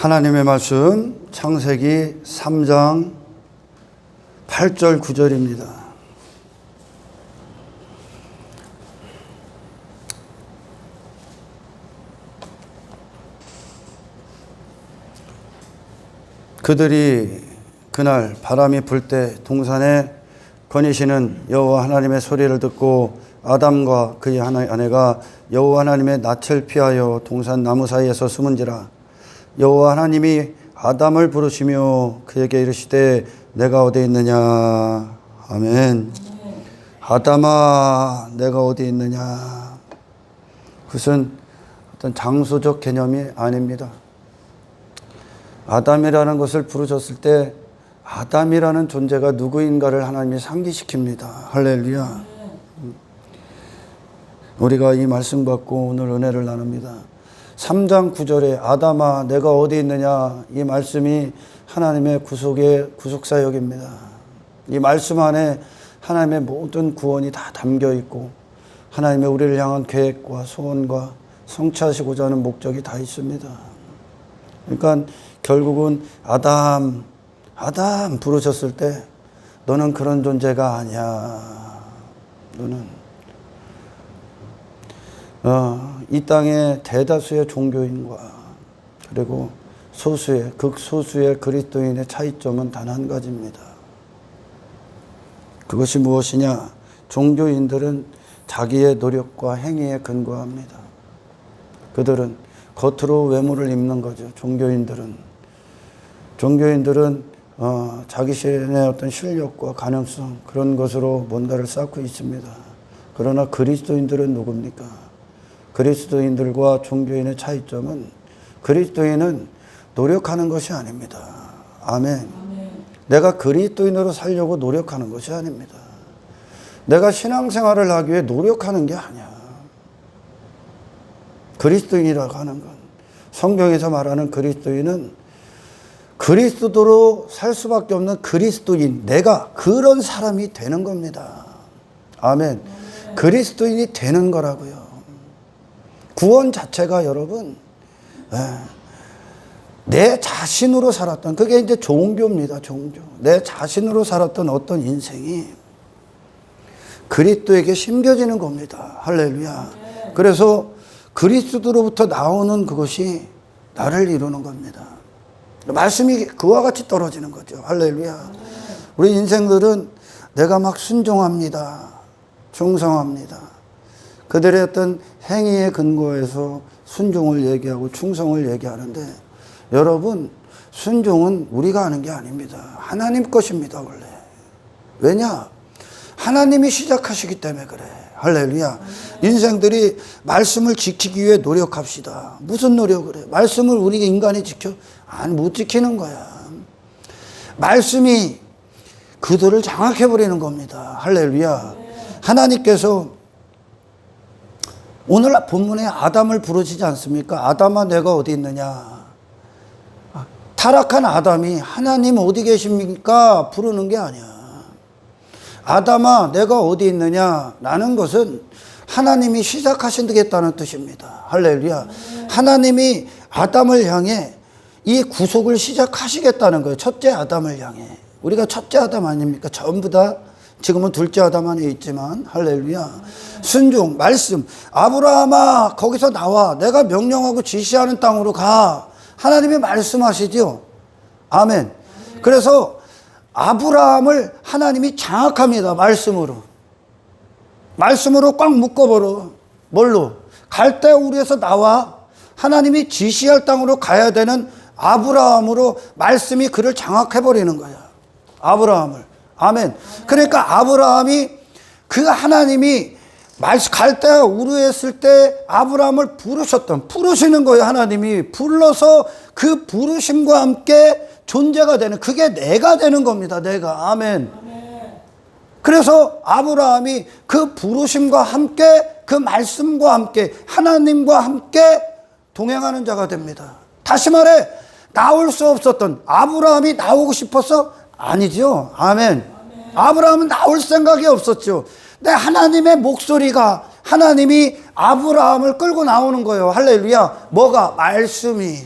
하나님의 말씀 창세기 3장 8절 9절입니다. 그들이 그날 바람이 불 때 동산에 거니시는 여호와 하나님의 소리를 듣고 아담과 그의 아내가 여호와 하나님의 낯을 피하여 동산 나무 사이에서 숨은지라. 여호와 하나님이 아담을 부르시며 그에게 이르시되 내가 어디 있느냐. 아멘. 아담아 내가 어디 있느냐. 그것은 어떤 장소적 개념이 아닙니다. 아담이라는 것을 부르셨을 때 아담이라는 존재가 누구인가를 하나님이 상기시킵니다. 할렐루야. 우리가 이 말씀 받고 오늘 은혜를 나눕니다. 3장 9절에 아담아 내가 어디 있느냐, 이 말씀이 하나님의 구속의 구속사역입니다. 이 말씀 안에 하나님의 모든 구원이 다 담겨 있고 하나님의 우리를 향한 계획과 소원과 성취하시고자 하는 목적이 다 있습니다. 그러니까 결국은 아담 부르셨을 때 너는 그런 존재가 아니야. 너는 이 땅의 대다수의 종교인과 그리고 극소수의 그리스도인의 차이점은 단 한 가지입니다. 그것이 무엇이냐? 종교인들은 자기의 노력과 행위에 근거합니다. 그들은 겉으로 외모를 입는 거죠. 종교인들은 자기 신의 어떤 실력과 가능성, 그런 것으로 뭔가를 쌓고 있습니다. 그러나 그리스도인들은 누굽니까? 그리스도인들과 종교인의 차이점은 그리스도인은 노력하는 것이 아닙니다. 아멘. 내가 그리스도인으로 살려고 노력하는 것이 아닙니다. 내가 신앙생활을 하기 위해 노력하는 게 아니야. 그리스도인이라고 하는 건, 성경에서 말하는 그리스도인은 그리스도로 살 수밖에 없는 그리스도인, 내가 그런 사람이 되는 겁니다. 아멘. 그리스도인이 되는 거라고요. 구원 자체가 여러분, 내 자신으로 살았던, 그게 이제 종교입니다. 종교. 내 자신으로 살았던 어떤 인생이 그리스도에게 심겨지는 겁니다. 할렐루야. 그래서 그리스도로부터 나오는 그것이 나를 이루는 겁니다. 말씀이 그와 같이 떨어지는 거죠. 할렐루야. 우리 인생들은 내가 막 순종합니다. 충성합니다. 그들의 어떤 행위에 근거해서 순종을 얘기하고 충성을 얘기하는데, 여러분, 순종은 우리가 하는 게 아닙니다. 하나님 것입니다, 원래. 왜냐? 하나님이 시작하시기 때문에 그래. 할렐루야. 인생들이 말씀을 지키기 위해 노력합시다. 무슨 노력을 해? 말씀을 우리 인간이 지켜? 아니, 못 지키는 거야. 말씀이 그들을 장악해버리는 겁니다. 할렐루야. 하나님께서 오늘 본문에 아담을 부르시지 않습니까? 아담아 내가 어디 있느냐. 타락한 아담이 하나님 어디 계십니까? 부르는 게 아니야. 아담아 내가 어디 있느냐 라는 것은 하나님이 시작하시겠다는 뜻입니다. 할렐루야. 하나님이 아담을 향해 이 구속을 시작하시겠다는 거예요. 첫째 아담을 향해. 우리가 첫째 아담 아닙니까? 전부 다 지금은 둘째 아담 안에 있지만, 할렐루야. 순종, 말씀. 아브라함아 거기서 나와. 내가 명령하고 지시하는 땅으로 가. 하나님이 말씀하시죠. 아멘. 그래서 아브라함을 하나님이 장악합니다. 말씀으로 꽉 묶어버려. 뭘로? 갈대아 우르에서 나와. 하나님이 지시할 땅으로 가야 되는 아브라함으로 말씀이 그를 장악해버리는 거야. 아브라함을. 아멘. 그러니까 아브라함이 그 하나님이 갈대아 우르에 있을 때 아브라함을 부르시는 거예요. 하나님이 불러서 그 부르심과 함께 존재가 되는, 그게 내가 되는 겁니다. 내가. 아멘. 그래서 아브라함이 그 부르심과 함께, 그 말씀과 함께, 하나님과 함께 동행하는 자가 됩니다. 다시 말해, 나올 수 없었던 아브라함이 나오고 싶어서? 아니죠. 아멘. 아브라함은 나올 생각이 없었죠. 근데 하나님의 목소리가, 하나님이 아브라함을 끌고 나오는 거예요. 할렐루야. 뭐가? 말씀이.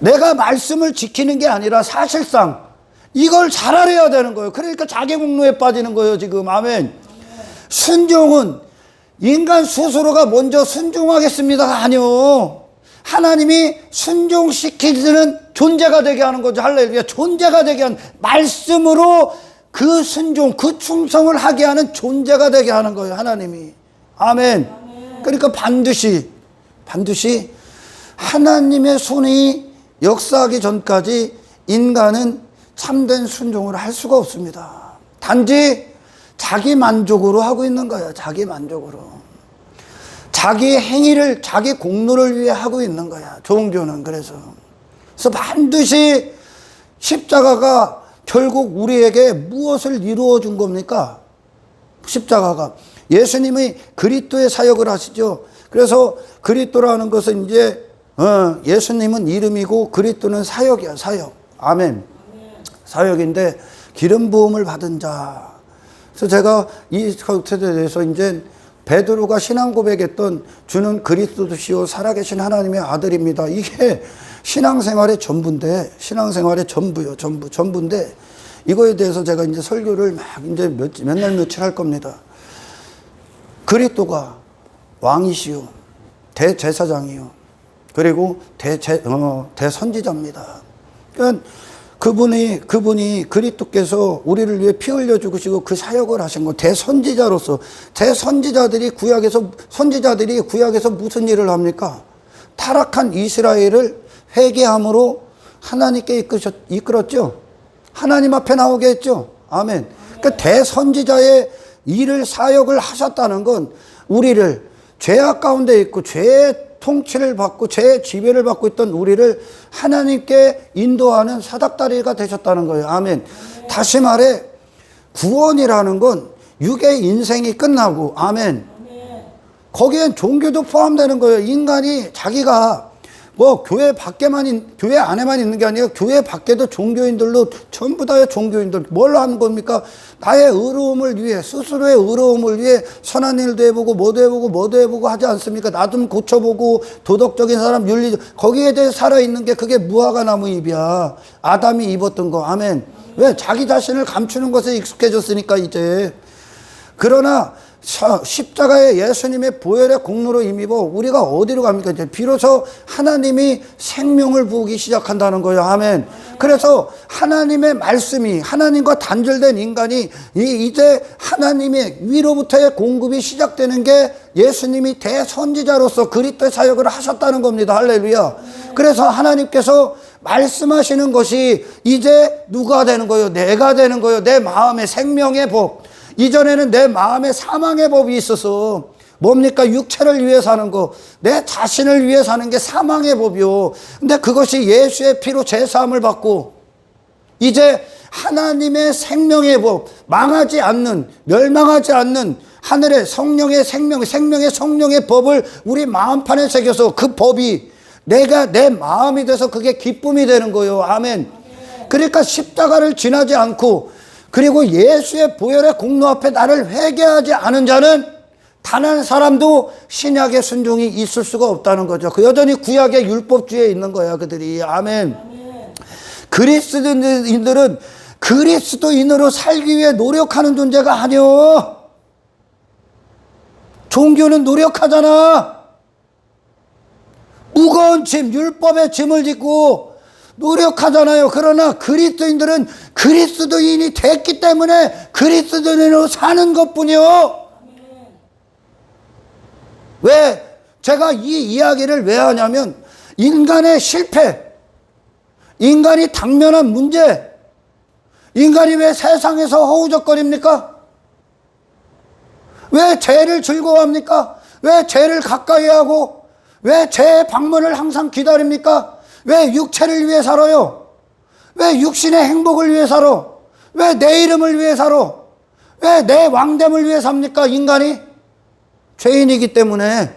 내가 말씀을 지키는 게 아니라 사실상 이걸 잘 알아야 되는 거예요. 그러니까 자기 공로에 빠지는 거예요, 지금. 아멘. 순종은 인간 스스로가 먼저 순종하겠습니다가 아니요. 하나님이 순종시키는 존재가 되게 하는 거죠. 할렐루야. 존재가 되게 하는, 말씀으로 그 순종, 그 충성을 하게 하는 존재가 되게 하는 거예요, 하나님이. 아멘. 그러니까 반드시 하나님의 손이 역사하기 전까지 인간은 참된 순종을 할 수가 없습니다. 단지 자기 만족으로 하고 있는 거예요. 자기 만족으로. 자기 행위를, 자기 공로를 위해 하고 있는 거야. 종교는. 그래서 반드시 십자가가 결국 우리에게 무엇을 이루어 준 겁니까? 십자가가. 예수님이 그리스도의 사역을 하시죠. 그래서 그리스도라는 것은 이제 예수님은 이름이고 그리스도는 사역이야. 사역. 아멘. 사역인데 기름 부음을 받은 자. 그래서 제가 이 세대에 대해서 이제 베드로가 신앙 고백했던 주는 그리스도시요 살아계신 하나님의 아들입니다. 이게 신앙생활의 전부인데, 신앙생활의 전부요. 전부인데 이거에 대해서 제가 이제 설교를 막 이제 몇 날 며칠 할 겁니다. 그리스도가 왕이시요, 대제사장이요, 그리고 대선지자입니다. 그러니까 그분이 그리스도께서 우리를 위해 피 흘려 죽으시고 그 사역을 하신 거, 대선지자로서. 선지자들이 구약에서 무슨 일을 합니까? 타락한 이스라엘을 회개함으로 하나님께 이끌었죠. 하나님 앞에 나오게 했죠. 아멘. 그러니까 대선지자의 일을, 사역을 하셨다는 건 우리를 죄악 가운데 있고 죄의 통치를 받고 죄의 지배를 받고 있던 우리를 하나님께 인도하는 사닥다리가 되셨다는 거예요. 아멘. 다시 말해 구원이라는 건 육의 인생이 끝나고, 아멘, 거기엔 종교도 포함되는 거예요. 인간이 자기가 뭐 교회 안에만 있는 게 아니라 교회 밖에도 종교인들로 전부 다의 종교인들. 뭘 하는 겁니까? 나의 의로움을 위해, 스스로의 의로움을 위해 선한 일도 해보고 뭐도 해보고 하지 않습니까? 나 좀 고쳐보고 도덕적인 사람, 윤리적, 거기에 대해 살아있는 게 그게 무화과 나무 잎이야. 아담이 입었던 거. 아멘. 왜? 자기 자신을 감추는 것에 익숙해졌으니까 이제. 그러나 십자가의 예수님의 보혈의 공로로 힘입어 우리가 어디로 갑니까? 이제 비로소 하나님이 생명을 부으기 시작한다는 거예요. 아멘. 그래서 하나님의 말씀이, 하나님과 단절된 인간이 이제 하나님의 위로부터의 공급이 시작되는 게 예수님이 대선지자로서 그리스도의 사역을 하셨다는 겁니다. 할렐루야. 그래서 하나님께서 말씀하시는 것이 이제 누가 되는 거예요? 내가 되는 거예요. 내 마음의 생명의 법. 이전에는 내 마음에 사망의 법이 있어서, 뭡니까? 육체를 위해 사는 거, 내 자신을 위해 사는 게 사망의 법이요. 근데 그것이 예수의 피로 제사함을 받고 이제 하나님의 생명의 법, 망하지 않는, 멸망하지 않는 하늘의 성령의 생명의 성령의 법을 우리 마음판에 새겨서 그 법이 내가 내 마음이 돼서 그게 기쁨이 되는 거예요. 아멘. 그러니까 십자가를 지나지 않고, 그리고 예수의 보혈의 공로 앞에 나를 회개하지 않은 자는 단 한 사람도 신약의 순종이 있을 수가 없다는 거죠. 그 여전히 구약의 율법주의에 있는 거야, 그들이. 아멘. 그리스도인들은 그리스도인으로 살기 위해 노력하는 존재가 아니요. 종교는 노력하잖아. 무거운 짐, 율법의 짐을 짓고 노력하잖아요. 그러나 그리스도인들은 그리스도인이 됐기 때문에 그리스도인으로 사는 것뿐이요. 왜? 제가 이 이야기를 왜 하냐면, 인간의 실패, 인간이 당면한 문제, 인간이 왜 세상에서 허우적거립니까? 왜 죄를 즐거워합니까? 왜 죄를 가까이 하고, 왜 죄의 방문을 항상 기다립니까? 왜 육체를 위해 살아요? 왜 육신의 행복을 위해 살아? 왜 내 이름을 위해 살아? 왜 내 왕됨을 위해 삽니까? 인간이 죄인이기 때문에,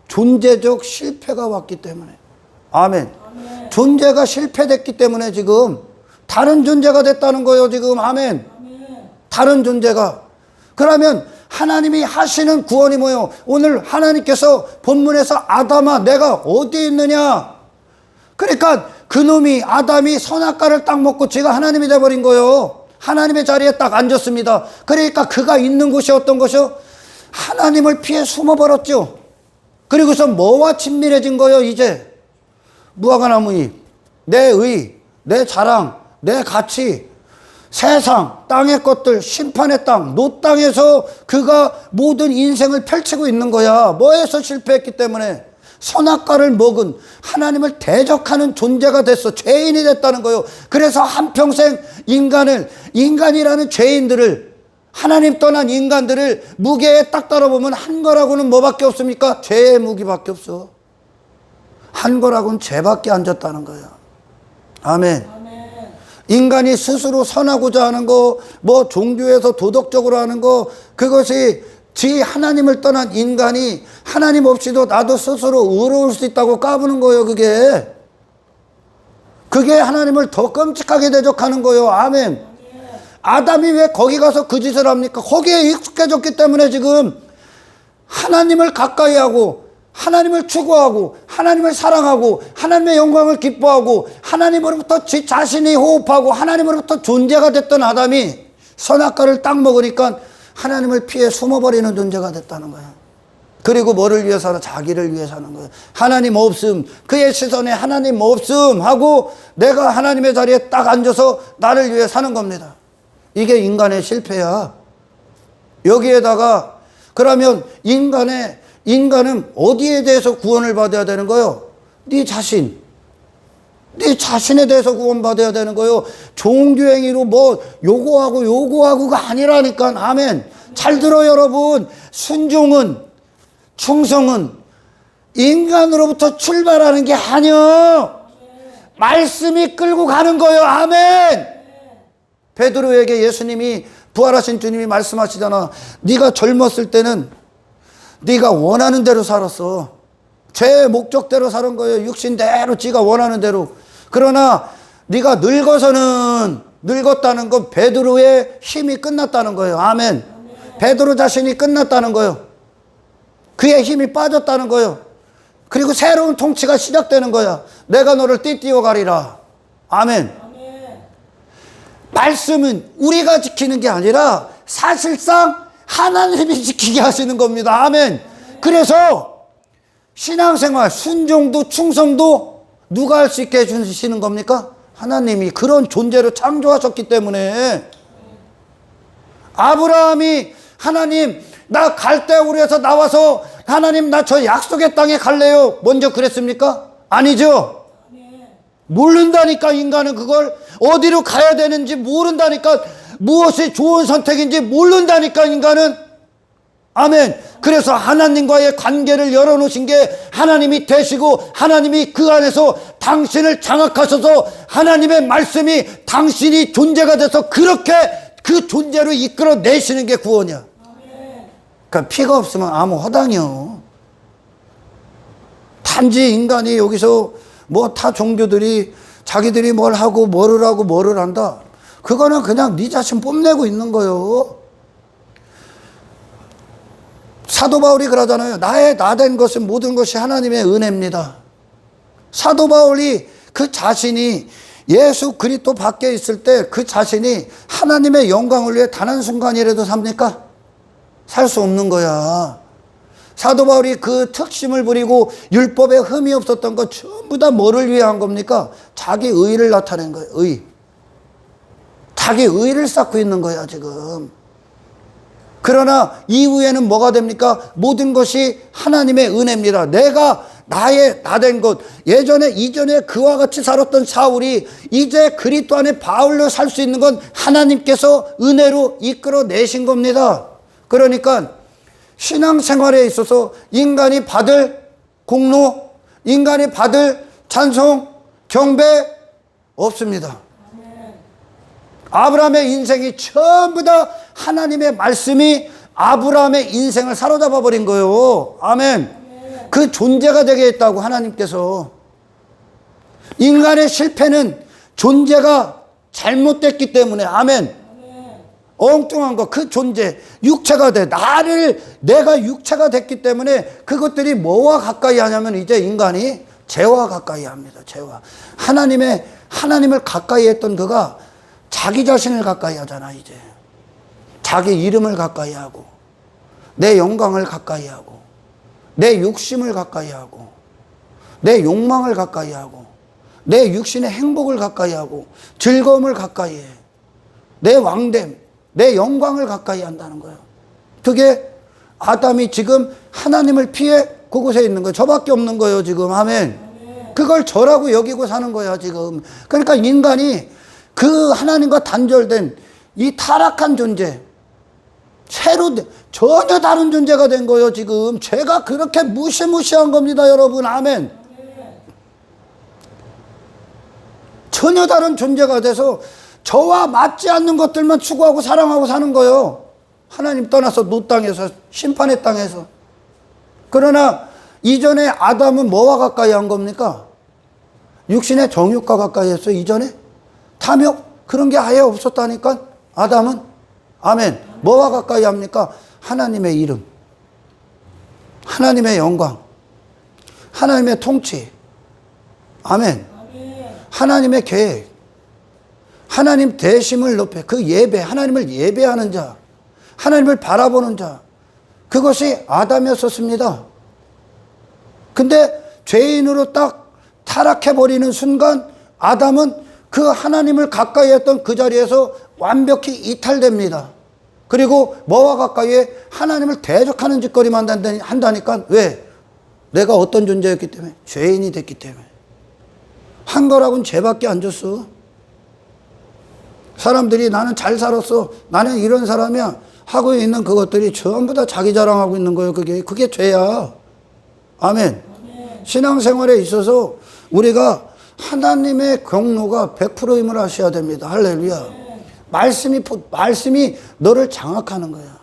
존재적 실패가 왔기 때문에. 아멘. 존재가 실패됐기 때문에 지금 다른 존재가 됐다는 거예요, 지금. 아멘. 다른 존재가. 그러면 하나님이 하시는 구원이 뭐예요? 오늘 하나님께서 본문에서 아담아, 내가 어디에 있느냐? 그러니까 그놈이 아담이 선악과를 딱 먹고 지가 하나님이 돼버린 거예요. 하나님의 자리에 딱 앉았습니다. 그러니까 그가 있는 곳이 어떤 것이요? 하나님을 피해 숨어버렸죠. 그리고서 뭐와 친밀해진 거예요? 이제 무화과나무잎, 내 의, 내 자랑, 내 가치, 세상, 땅의 것들, 심판의 땅, 노 땅에서 그가 모든 인생을 펼치고 있는 거야. 뭐에서 실패했기 때문에? 선악과를 먹은 하나님을 대적하는 존재가 됐어. 죄인이 됐다는 거예요. 그래서 한평생 인간이라는 죄인들을, 하나님 떠난 인간들을 무게에 딱 따라보면 한 거라고는 뭐밖에 없습니까? 죄의 무기밖에 없어. 한 거라고는 죄밖에 안 졌다는 거야. 아멘. 인간이 스스로 선하고자 하는 거, 뭐 종교에서 도덕적으로 하는 거, 그것이 하나님을 떠난 인간이 하나님 없이도 나도 스스로 의로울 수 있다고 까부는 거예요. 그게 하나님을 더 끔찍하게 대적하는 거예요. 아멘. 아담이 왜 거기 가서 그 짓을 합니까? 거기에 익숙해졌기 때문에 지금 하나님을 가까이 하고 하나님을 추구하고 하나님을 사랑하고 하나님의 영광을 기뻐하고 하나님으로부터 자신이 호흡하고 하나님으로부터 존재가 됐던 아담이 선악과를 딱 먹으니까 하나님을 피해 숨어버리는 존재가 됐다는 거야. 그리고 뭐를 위해 살아? 자기를 위해 사는 거야. 하나님 없음, 그의 시선에 하나님 없음 하고 내가 하나님의 자리에 딱 앉아서 나를 위해 사는 겁니다. 이게 인간의 실패야. 여기에다가 그러면 인간은 어디에 대해서 구원을 받아야 되는 거예요? 네 자신. 네 자신에 대해서 구원받아야 되는 거예요. 종교행위로 뭐 요구하고가 아니라니까. 아멘. 잘 들어 여러분. 순종은, 충성은 인간으로부터 출발하는 게 아니요. 말씀이 끌고 가는 거예요. 아멘. 베드로에게 예수님이, 부활하신 주님이 말씀하시잖아. 네가 젊었을 때는 네가 원하는 대로 살았어. 죄의 목적대로 사는 거예요. 육신대로 지가 원하는 대로. 그러나 네가 늙어서는, 늙었다는 건 베드로의 힘이 끝났다는 거예요. 아멘. 베드로 자신이 끝났다는 거예요. 그의 힘이 빠졌다는 거예요. 그리고 새로운 통치가 시작되는 거야. 내가 너를 띠띠어 가리라. 아멘. 말씀은 우리가 지키는 게 아니라 사실상 하나님이 지키게 하시는 겁니다. 아멘. 그래서 신앙생활, 순종도 충성도 누가 할 수 있게 해주시는 겁니까? 하나님이 그런 존재로 창조하셨기 때문에. 아브라함이 하나님 나 갈대우르에서 나와서 하나님 나 저 약속의 땅에 갈래요 먼저 그랬습니까? 아니죠. 모른다니까. 인간은 그걸 어디로 가야 되는지 모른다니까. 무엇이 좋은 선택인지 모른다니까 인간은. 아멘. 그래서 하나님과의 관계를 열어놓으신 게 하나님이 되시고 하나님이 그 안에서 당신을 장악하셔서 하나님의 말씀이 당신이 존재가 돼서 그렇게 그 존재로 이끌어내시는 게 구원이야. 그러니까 피가 없으면 아무 허당이요. 단지 인간이 여기서 뭐 타 종교들이 자기들이 뭘 하고 뭐를 하고 뭐를 한다. 그거는 그냥 네 자신 뽐내고 있는 거예요. 사도 바울이 그러잖아요. 나된 것은 모든 것이 하나님의 은혜입니다. 사도 바울이 그 자신이 예수 그리스도 밖에 있을 때 그 자신이 하나님의 영광을 위해 단 한순간이라도 삽니까? 살 수 없는 거야. 사도 바울이 그 특심을 부리고 율법에 흠이 없었던 것 전부 다 뭐를 위해 한 겁니까? 자기 의를 나타낸 거예요. 자기 의를 쌓고 있는 거야 지금. 그러나 이후에는 뭐가 됩니까? 모든 것이 하나님의 은혜입니다. 내가 나된 것, 이전에 그와 같이 살았던 사울이 이제 그리스도 안에 바울로 살 수 있는 건 하나님께서 은혜로 이끌어내신 겁니다. 그러니까 신앙생활에 있어서 인간이 받을 공로, 인간이 받을 찬송, 경배 없습니다. 아브라함의 인생이 전부 다 하나님의 말씀이 아브라함의 인생을 사로잡아 버린 거예요. 아멘. 그 존재가 되게 했다고 하나님께서. 인간의 실패는 존재가 잘못됐기 때문에. 아멘. 엉뚱한 거, 그 존재, 육체가 돼. 내가 육체가 됐기 때문에 그것들이 뭐와 가까이 하냐면 이제 인간이 죄와 가까이 합니다. 죄와. 하나님을 가까이 했던 그가 자기 자신을 가까이 하잖아, 이제. 자기 이름을 가까이 하고, 내 영광을 가까이 하고, 내 욕심을 가까이 하고, 내 욕망을 가까이 하고, 내 육신의 행복을 가까이 하고, 즐거움을 가까이 해. 내 왕됨, 내 영광을 가까이 한다는 거예요. 그게 아담이 지금 하나님을 피해 그곳에 있는 거예요. 저밖에 없는 거예요, 지금. 아멘. 그걸 저라고 여기고 사는 거야, 지금. 그러니까 인간이 그 하나님과 단절된 이 타락한 존재, 전혀 다른 존재가 된 거예요, 지금. 죄가 그렇게 무시무시한 겁니다, 여러분. 아멘. 전혀 다른 존재가 돼서 저와 맞지 않는 것들만 추구하고 사랑하고 사는 거예요. 하나님 떠나서 노 땅에서, 심판의 땅에서. 그러나 이전에 아담은 뭐와 가까이 한 겁니까? 육신의 정욕과 가까이 했어요, 이전에. 탐욕, 그런 게 아예 없었다니까, 아담은. 아멘. 뭐와 가까이 합니까? 하나님의 이름, 하나님의 영광, 하나님의 통치. 아멘. 하나님의 계획, 하나님 대심을 높여, 그 예배, 하나님을 예배하는 자, 하나님을 바라보는 자, 그것이 아담이었었습니다. 근데 죄인으로 딱 타락해버리는 순간 아담은 그 하나님을 가까이 했던 그 자리에서 완벽히 이탈됩니다. 그리고 뭐와 가까이에 하나님을 대적하는 짓거리만 한다니까. 왜? 내가 어떤 존재였기 때문에? 죄인이 됐기 때문에. 한 거라고는 죄밖에 안 줬어. 사람들이 나는 잘 살았어, 나는 이런 사람이야 하고 있는 그것들이 전부 다 자기 자랑하고 있는 거예요. 그게 죄야. 아멘. 신앙생활에 있어서 우리가 하나님의 경로가 100%임을 아셔야 됩니다. 할렐루야. 말씀이 너를 장악하는 거야.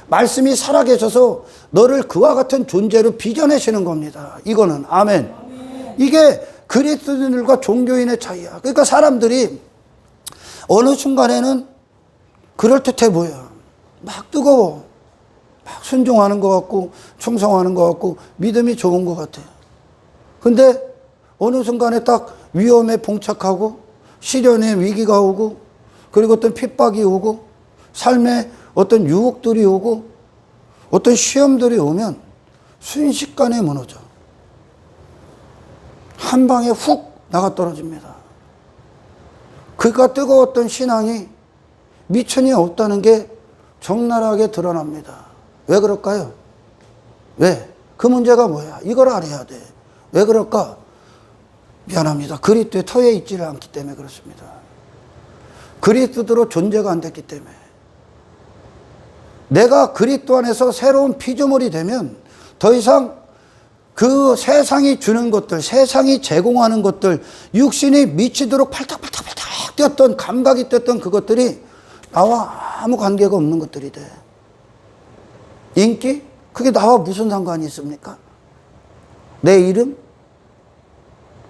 말씀이 살아계셔서 너를 그와 같은 존재로 빚어내시는 겁니다. 이거는. 아멘. 이게 그리스도인들과 종교인의 차이야. 그러니까 사람들이 어느 순간에는 그럴듯해 보여. 막 뜨거워. 막 순종하는 것 같고, 충성하는 것 같고, 믿음이 좋은 것 같아. 근데 어느 순간에 딱 위험에 봉착하고, 시련의 위기가 오고, 그리고 어떤 핍박이 오고, 삶에 어떤 유혹들이 오고, 어떤 시험들이 오면 순식간에 무너져. 한 방에 훅 나가 떨어집니다. 그가 뜨거웠던 신앙이 미천이 없다는 게 적나라하게 드러납니다. 왜 그럴까요? 왜? 그 문제가 뭐야? 이걸 알아야 돼. 왜 그럴까? 미안합니다. 그리스도의 터에 있지를 않기 때문에 그렇습니다. 그리스도로 존재가 안 됐기 때문에. 내가 그리스도 안에서 새로운 피조물이 되면 더 이상 그 세상이 주는 것들, 세상이 제공하는 것들, 육신이 미치도록 팔딱팔딱팔딱 뛰었던, 감각이 뛰었던 그것들이 나와 아무 관계가 없는 것들이 돼. 인기? 그게 나와 무슨 상관이 있습니까? 내 이름?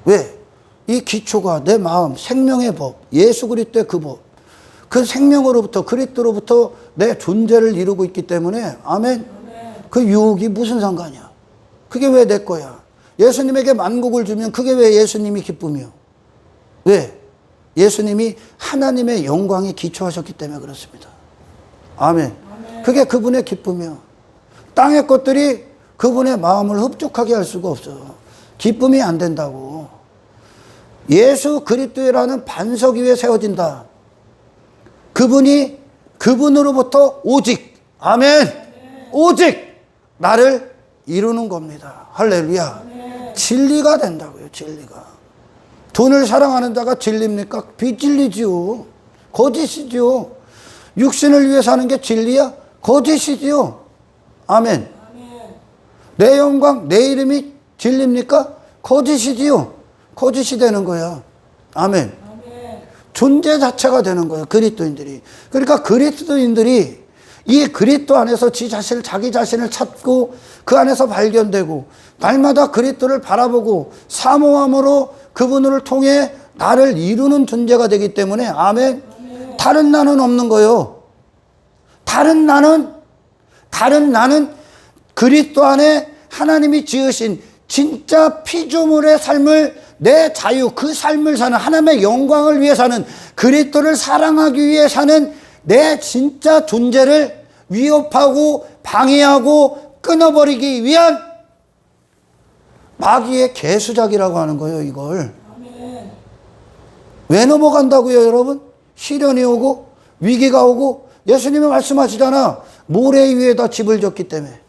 왜? 이 기초가 내 마음, 생명의 법, 예수 그리스도의 그 법, 그 생명으로부터, 그리스도로부터 내 존재를 이루고 있기 때문에, 아멘. 그 유혹이 무슨 상관이야? 그게 왜 내 거야? 예수님에게 만국을 주면 그게 왜 예수님이 기쁨이요? 왜? 예수님이 하나님의 영광에 기초하셨기 때문에 그렇습니다. 아멘. 그게 그분의 기쁨이요. 땅의 것들이 그분의 마음을 흡족하게 할 수가 없어. 기쁨이 안 된다고. 예수 그리스도라는 반석 위에 세워진다. 그분으로부터 오직, 아멘, 오직 나를 이루는 겁니다. 할렐루야. 진리가 된다고요, 진리가. 돈을 사랑하는 자가 진리입니까? 비진리지요. 거짓이지요. 육신을 위해 사는 게 진리야? 거짓이지요. 아멘. 내 영광, 내 이름이 진리입니까? 거짓이지요. 거짓이 되는 거야. 아멘. 존재 자체가 되는 거예요, 그리스도인들이. 그러니까 그리스도인들이 이 그리스도 안에서 자기 자신을 찾고 그 안에서 발견되고 날마다 그리스도를 바라보고 사모함으로 그분을 통해 나를 이루는 존재가 되기 때문에, 아멘. 다른 나는 없는 거예요. 다른 나는 그리스도 안에 하나님이 지으신 진짜 피조물의 삶을, 내 자유, 그 삶을 사는, 하나님의 영광을 위해 사는, 그리스도를 사랑하기 위해 사는 내 진짜 존재를 위협하고 방해하고 끊어버리기 위한 마귀의 개수작이라고 하는 거예요, 이걸. 아멘. 왜 넘어간다고요, 여러분? 시련이 오고 위기가 오고, 예수님이 말씀하시잖아. 모래 위에다 집을 졌기 때문에.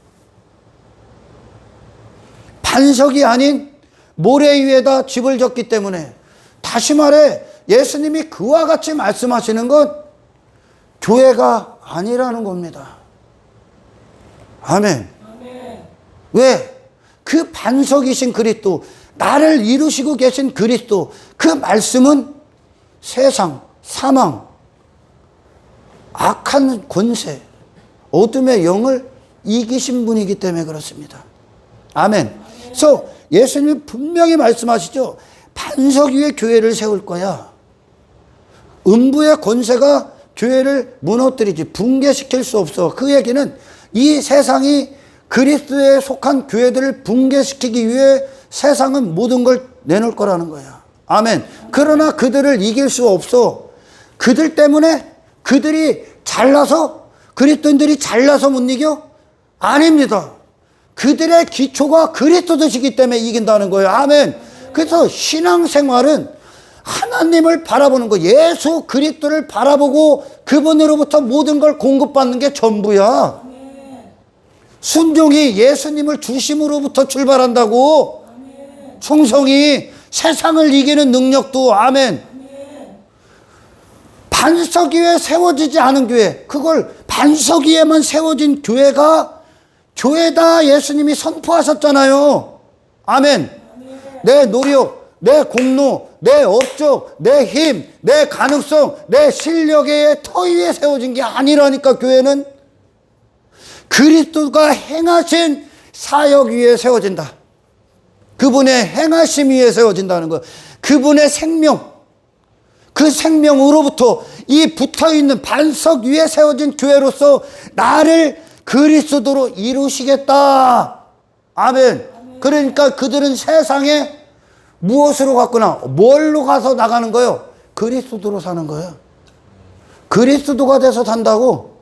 반석이 아닌 모래 위에다 집을 졌기 때문에. 다시 말해, 예수님이 그와 같이 말씀하시는 건 교회가 아니라는 겁니다. 아멘. 아멘. 왜? 그 반석이신 그리스도, 나를 이루시고 계신 그리스도, 그 말씀은 세상, 사망, 악한 권세, 어둠의 영을 이기신 분이기 때문에 그렇습니다. 아멘. 그래서 예수님이 분명히 말씀하시죠. 반석 위에 교회를 세울 거야. 음부의 권세가 교회를 무너뜨리지, 붕괴시킬 수 없어. 그 얘기는 이 세상이 그리스도에 속한 교회들을 붕괴시키기 위해 세상은 모든 걸 내놓을 거라는 거야. 아멘. 그러나 그들을 이길 수 없어. 그들 때문에, 그들이 잘나서, 그리스도인들이 잘나서 못 이겨? 아닙니다. 그들의 기초가 그리스도시기 때문에 이긴다는 거예요. 아멘. 그래서 신앙생활은 하나님을 바라보는 거, 예수 그리스도를 바라보고 그분으로부터 모든 걸 공급받는 게 전부야. 순종이 예수님을 중심으로부터 출발한다고. 충성이 세상을 이기는 능력도. 아멘. 반석 위에 세워지지 않은 교회, 그걸 반석 위에만 세워진 교회가 교회다 예수님이 선포하셨잖아요. 아멘. 내 노력, 내 공로, 내 업적, 내 힘, 내 가능성, 내 실력의 터 위에 세워진 게 아니라니까. 교회는 그리스도가 행하신 사역 위에 세워진다. 그분의 행하심 위에 세워진다는 거. 그분의 생명, 그 생명으로부터 이 붙어있는 반석 위에 세워진 교회로서 나를 그리스도로 이루시겠다. 아멘. 그러니까 그들은 세상에 무엇으로 갔구나, 뭘로 가서 나가는 거예요? 그리스도로 사는 거예요. 그리스도가 돼서 산다고.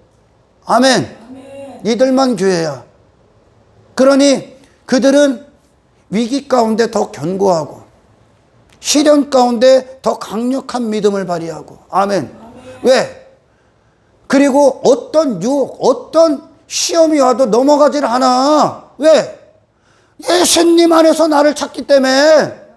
아멘. 이들만 교회야. 그러니 그들은 위기 가운데 더 견고하고, 시련 가운데 더 강력한 믿음을 발휘하고. 아멘. 왜? 그리고 어떤 유혹, 어떤 시험이 와도 넘어가질 않아. 왜? 예수님 안에서 나를 찾기 때문에.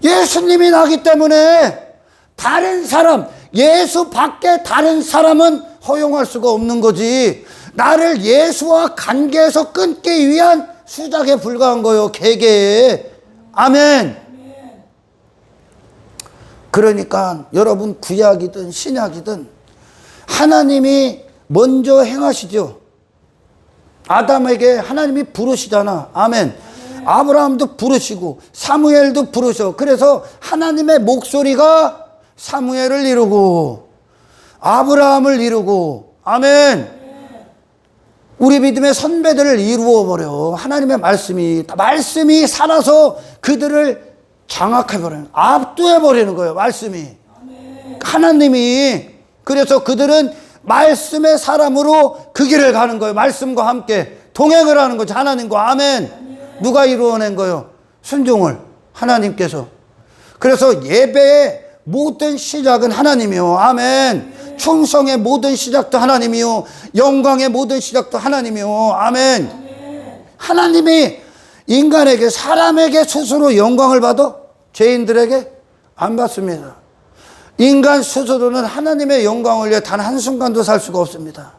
예수님이 나기 때문에. 다른 사람, 예수 밖에 다른 사람은 허용할 수가 없는 거지. 나를 예수와 관계에서 끊기 위한 수작에 불과한 거요, 개개에. 아멘. 그러니까 여러분, 구약이든 신약이든 하나님이 먼저 행하시죠. 아담에게 하나님이 부르시잖아. 아멘. 아브라함도 부르시고 사무엘도 부르셔. 그래서 하나님의 목소리가 사무엘을 이루고 아브라함을 이루고. 아멘. 우리 믿음의 선배들을 이루어버려. 하나님의 말씀이 살아서 그들을 장악해버리는, 압도해버리는 거예요. 말씀이. 하나님이. 그래서 그들은 말씀의 사람으로 그 길을 가는 거예요. 말씀과 함께 동행을 하는 거죠. 하나님과. 아멘. 누가 이루어낸 거예요? 순종을. 하나님께서. 그래서 예배의 모든 시작은 하나님이요. 아멘. 충성의 모든 시작도 하나님이요. 영광의 모든 시작도 하나님이요. 아멘. 하나님이 인간에게, 사람에게 스스로 영광을 받아? 죄인들에게? 안 받습니다. 인간 스스로는 하나님의 영광을 위해 단 한순간도 살 수가 없습니다.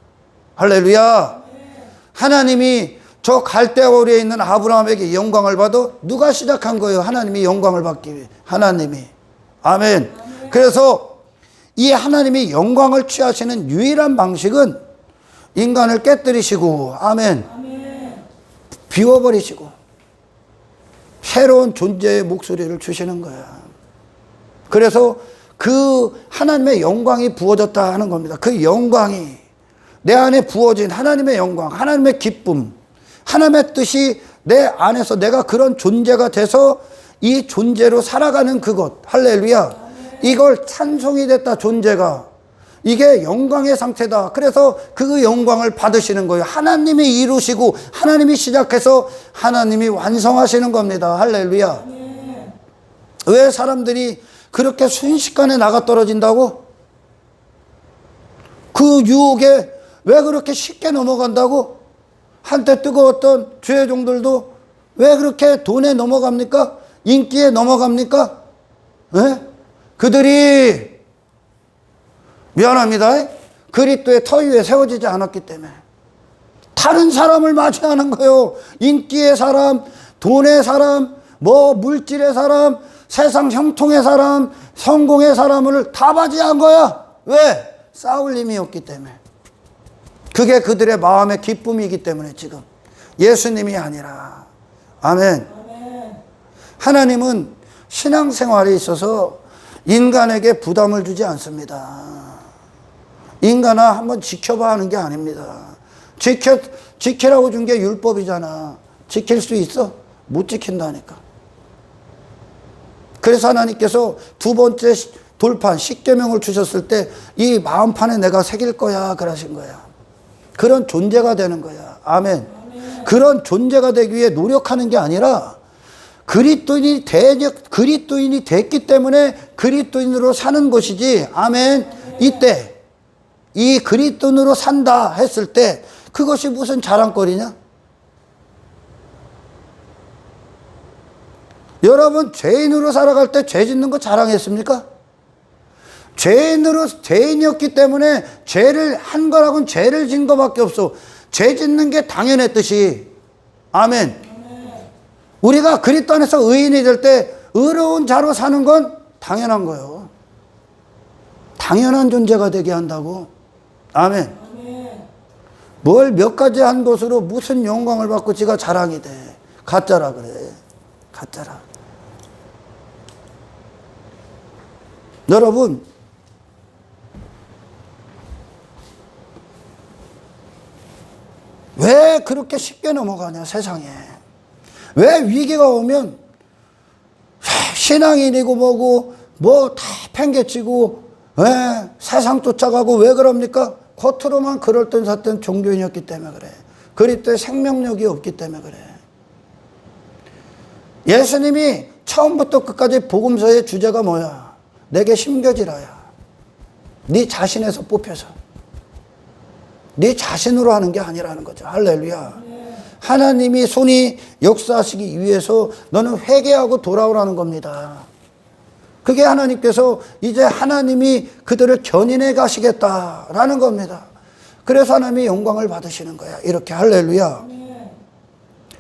할렐루야. 하나님이 저 갈대아우리에 있는 아브라함에게 영광을 받아? 누가 시작한 거예요? 하나님이 영광을 받기 위해. 하나님이. 아멘. 그래서 이 하나님이 영광을 취하시는 유일한 방식은 인간을 깨뜨리시고, 아멘, 비워버리시고 새로운 존재의 목소리를 주시는 거야. 그래서 그 하나님의 영광이 부어졌다 하는 겁니다. 그 영광이 내 안에 부어진 하나님의 영광, 하나님의 기쁨, 하나님의 뜻이 내 안에서 내가 그런 존재가 돼서 이 존재로 살아가는 그것. 할렐루야. 이걸 찬송이 됐다, 존재가. 이게 영광의 상태다. 그래서 그 영광을 받으시는 거예요. 하나님이 이루시고 하나님이 시작해서 하나님이 완성하시는 겁니다. 할렐루야. 왜 사람들이 그렇게 순식간에 나가 떨어진다고? 그 유혹에 왜 그렇게 쉽게 넘어간다고? 한때 뜨거웠던 주의 종들도 왜 그렇게 돈에 넘어갑니까? 인기에 넘어갑니까? 네? 그들이 미안합니다. 그리스도의 터 위에 세워지지 않았기 때문에 다른 사람을 맞이하는 거예요. 인기의 사람, 돈의 사람, 뭐 물질의 사람, 세상 형통의 사람, 성공의 사람을 다 맞이한 거야. 왜? 싸울 힘이 없기 때문에. 그게 그들의 마음의 기쁨이기 때문에 지금 예수님이 아니라. 아멘. 하나님은 신앙생활에 있어서 인간에게 부담을 주지 않습니다. 인간아 한번 지켜봐 하는 게 아닙니다. 지키라고 준 게 율법이잖아. 지킬 수 있어? 못 지킨다니까. 그래서 하나님께서 두 번째 돌판 십계명을 주셨을 때 이 마음판에 내가 새길 거야 그러신 거야. 그런 존재가 되는 거야. 아멘. 그런 존재가 되기 위해 노력하는 게 아니라 그리스도인이 됐기 때문에 그리스도인으로 사는 것이지. 아멘. 이때 이 그리스도인으로 산다 했을 때 그것이 무슨 자랑거리냐? 여러분 죄인으로 살아갈 때 죄 짓는 거 자랑했습니까? 죄인이었기 때문에 죄를 한 거라고는 죄를 진 거밖에 없어. 죄 짓는 게 당연했듯이. 아멘. 우리가 그리스도 안에서 의인이 될 때 의로운 자로 사는 건 당연한 거예요. 당연한 존재가 되게 한다고. 아멘. 뭘 몇 가지 한 것으로 무슨 영광을 받고 지가 자랑이 돼. 가짜라 그래. 가짜라. 여러분, 왜 그렇게 쉽게 넘어가냐 세상에. 왜 위기가 오면 신앙인이고 뭐고 뭐 다 팽개치고 세상 쫓아가고 왜 그럽니까? 겉으로만 그럴듯했던 종교인이었기 때문에 그래. 그리스도의 생명력이 없기 때문에 그래. 예수님이 처음부터 끝까지 복음서의 주제가 뭐야? 내게 심겨지라야. 네 자신에서 뽑혀서. 네 자신으로 하는 게 아니라는 거죠. 할렐루야. 하나님이 손이 역사하시기 위해서 너는 회개하고 돌아오라는 겁니다. 그게 하나님께서 이제 하나님이 그들을 견인해 가시겠다라는 겁니다. 그래서 하나님이 영광을 받으시는 거야. 이렇게 할렐루야.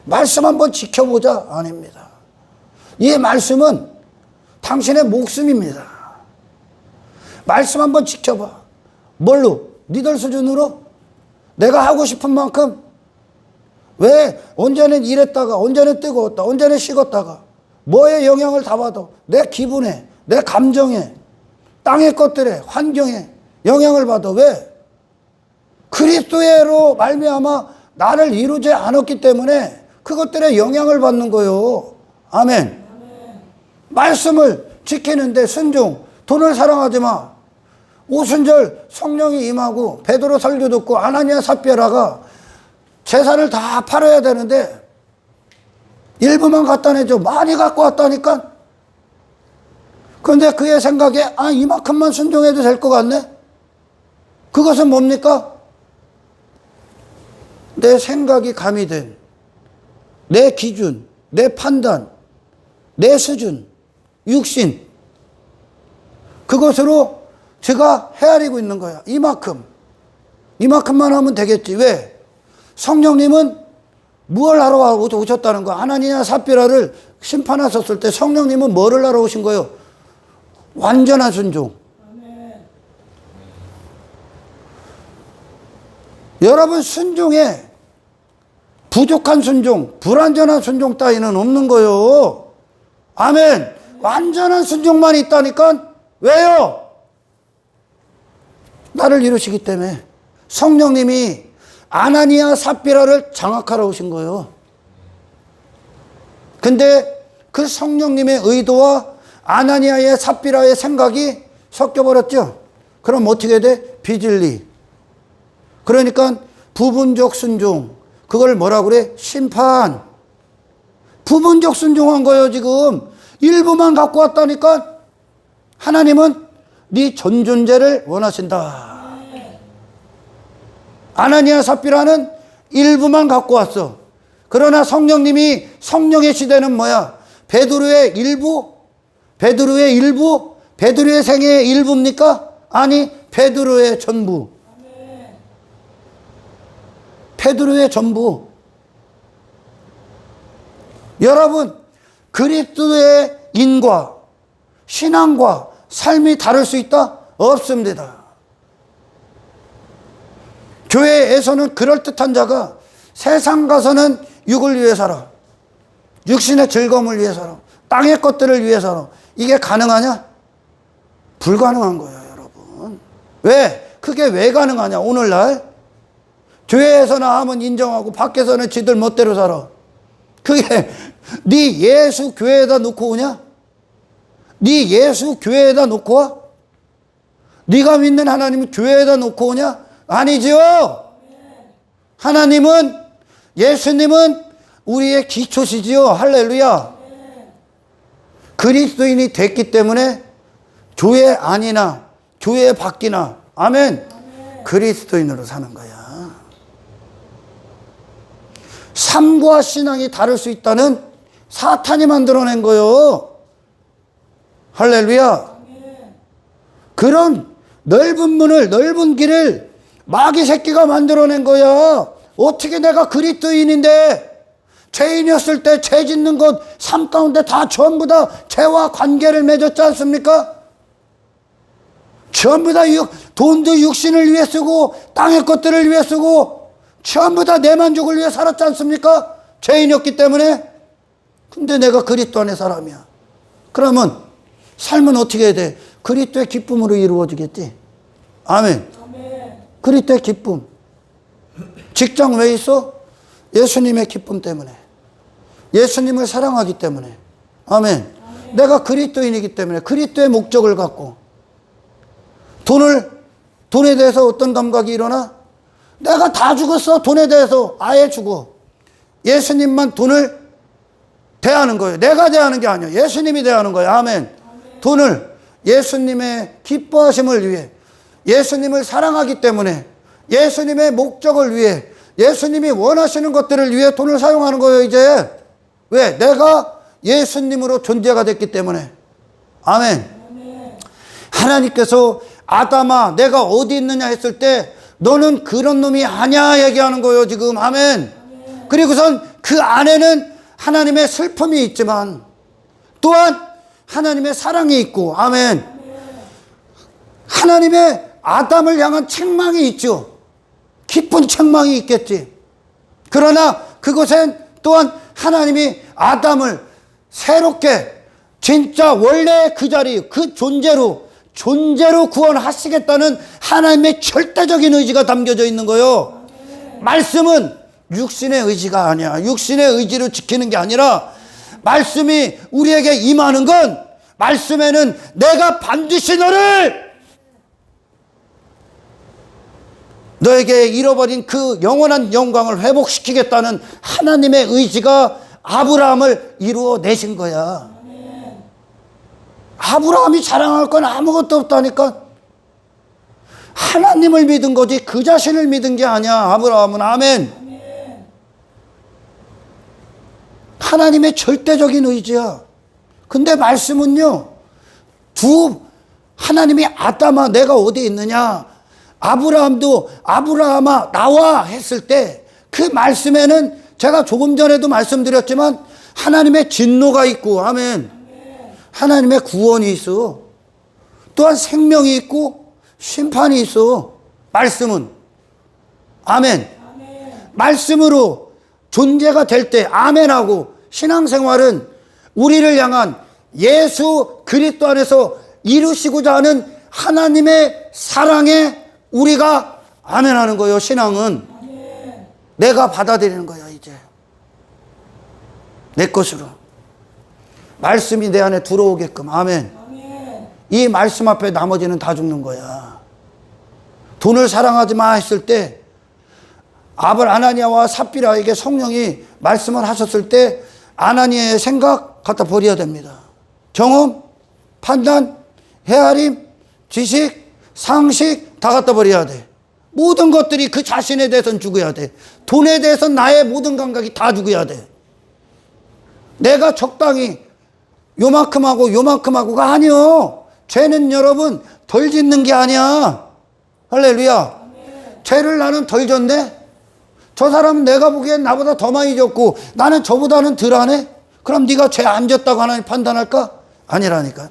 말씀 한번 지켜보자. 아닙니다. 이 말씀은 당신의 목숨입니다. 말씀 한번 지켜봐. 뭘로? 니들 수준으로? 내가 하고 싶은 만큼? 왜? 언제는 이랬다가 언제는 뜨거웠다 언제는 식었다가 뭐에 영향을 다 받아? 내 기분에, 내 감정에, 땅의 것들에, 환경에 영향을 받아. 왜? 그리스도로 말미암아 나를 이루지 않았기 때문에 그것들에 영향을 받는 거예요. 아멘. 말씀을 지키는데 순종, 돈을 사랑하지 마. 오순절 성령이 임하고 베드로 설교 듣고 아나니아 삽비라가 재산을 다 팔아야 되는데 일부만 갖다 내줘. 많이 갖고 왔다니까. 그런데 그의 생각에 이만큼만 순종해도 될 것 같네. 그것은 뭡니까? 내 생각이 가미된 내 기준, 내 판단, 내 수준, 육신, 그것으로 제가 헤아리고 있는 거야. 이만큼만 하면 되겠지. 왜? 성령님은 무엇을 하러 오셨다는 거야? 아나니아 삽비라를 심판하셨을 때 성령님은 뭐를 하러 오신 거예요? 완전한 순종. 여러분, 순종에 부족한 순종, 불완전한 순종 따위는 없는 거예요. 아멘. 완전한 순종만 있다니까. 왜요? 나를 이루시기 때문에. 성령님이 아나니아 삽비라를 장악하러 오신 거예요. 근데 그 성령님의 의도와 아나니아의 삽비라의 생각이 섞여버렸죠. 그럼 어떻게 돼? 비진리. 그러니까 부분적 순종. 그걸 뭐라 그래? 심판. 부분적 순종한 거예요, 지금. 일부만 갖고 왔다니까. 하나님은 네 전 존재를 원하신다. 아나니아 삽비라는 일부만 갖고 왔어. 그러나 성령님이, 성령의 시대는 뭐야? 베드로의 일부? 베드로의 일부? 베드로의 생애의 일부입니까? 아니, 베드로의 전부. 베드로의 전부. 여러분, 그리스도의 인과 신앙과 삶이 다를 수 있다? 없습니다. 교회에서는 그럴듯한 자가 세상 가서는 육을 위해 살아. 육신의 즐거움을 위해 살아. 땅의 것들을 위해 살아. 이게 가능하냐? 불가능한 거예요, 여러분. 왜? 그게 왜 가능하냐? 오늘날 교회에서는 하면 인정하고 밖에서는 지들 멋대로 살아. 그게 네 예수 교회에다 놓고 오냐? 네 예수 교회에다 놓고 와? 네가 믿는 하나님은 교회에다 놓고 오냐? 아니지요. 하나님은, 예수님은 우리의 기초시지요. 할렐루야. 그리스도인이 됐기 때문에 교회 안이나 교회 밖이나, 아멘, 그리스도인으로 사는 거야. 삶과 신앙이 다를 수 있다는 사탄이 만들어낸 거요. 할렐루야. 그런 넓은 문을, 넓은 길을 마귀 새끼가 만들어낸 거야. 어떻게 내가 그리스도인인데 죄인이었을 때 죄 짓는 것 삶 가운데 다 전부 다 죄와 관계를 맺었지 않습니까? 전부 다 돈도 육신을 위해 쓰고 땅의 것들을 위해 쓰고 전부 다 내 만족을 위해 살았지 않습니까? 죄인이었기 때문에. 근데 내가 그리스도 안의 사람이야. 그러면 삶은 어떻게 해야 돼? 그리스도의 기쁨으로 이루어지겠지. 아멘. 그리스도의 기쁨. 직장 왜 있어? 예수님의 기쁨 때문에. 예수님을 사랑하기 때문에. 아멘. 내가 그리스도인이기 때문에 그리스도의 목적을 갖고. 돈에 대해서 어떤 감각이 일어나? 내가 다 죽었어. 돈에 대해서 아예 죽어. 예수님만 돈을 대하는 거예요. 내가 대하는 게 아니에요. 예수님이 대하는 거예요. 아멘. 돈을 예수님의 기뻐하심을 위해, 예수님을 사랑하기 때문에, 예수님의 목적을 위해, 예수님이 원하시는 것들을 위해 돈을 사용하는 거예요, 이제. 왜? 내가 예수님으로 존재가 됐기 때문에. 아멘. 하나님께서 아담아, 내가 어디 있느냐 했을 때, 너는 그런 놈이 아니야 얘기하는 거예요, 지금. 아멘. 그리고선 그 안에는 하나님의 슬픔이 있지만, 또한 하나님의 사랑이 있고, 아멘. 하나님의 아담을 향한 책망이 있죠. 깊은 책망이 있겠지. 그러나 그곳엔 또한 하나님이 아담을 새롭게 진짜 원래 그 자리, 그 존재로 구원하시겠다는 하나님의 절대적인 의지가 담겨져 있는 거예요. 말씀은 육신의 의지가 아니야. 육신의 의지로 지키는 게 아니라 말씀이 우리에게 임하는 건, 말씀에는 내가 반드시 너에게 잃어버린 그 영원한 영광을 회복시키겠다는 하나님의 의지가 아브라함을 이루어내신 거야. 아브라함이 자랑할 건 아무것도 없다니까. 하나님을 믿은 거지 그 자신을 믿은 게 아니야, 아브라함은. 아멘. 하나님의 절대적인 의지야. 근데 말씀은요, 하나님이 아담아 내가 어디 있느냐, 아브라함도 아브라함아 나와 했을 때 그 말씀에는 제가 조금 전에도 말씀드렸지만 하나님의 진노가 있고, 아멘, 하나님의 구원이 있어. 또한 생명이 있고 심판이 있어. 말씀은. 아멘. 말씀으로 존재가 될 때 아멘하고, 신앙생활은 우리를 향한 예수 그리스도 안에서 이루시고자 하는 하나님의 사랑에 우리가 아멘하는 거예요. 신앙은 내가 받아들이는 거야. 이제 내 것으로. 말씀이 내 안에 들어오게끔. 아멘. 이 말씀 앞에 나머지는 다 죽는 거야. 돈을 사랑하지 마 했을 때 아나니아와 삽비라에게 성령이 말씀을 하셨을 때 아나니아의 생각 갖다 버려야 됩니다. 경험, 판단, 헤아림, 지식, 상식 다 갖다 버려야 돼. 모든 것들이 그 자신에 대해서는 죽어야 돼. 돈에 대해서는 나의 모든 감각이 다 죽어야 돼. 내가 적당히 요만큼 하고 요만큼 하고가 아니요. 죄는 여러분 덜 짓는 게 아니야. 할렐루야. 죄를 나는 덜 졌네. 저 사람은 내가 보기엔 나보다 더 많이 졌고 나는 저보다는 덜 하네. 그럼 네가 죄 안 졌다고 하나님 판단할까? 아니라니까.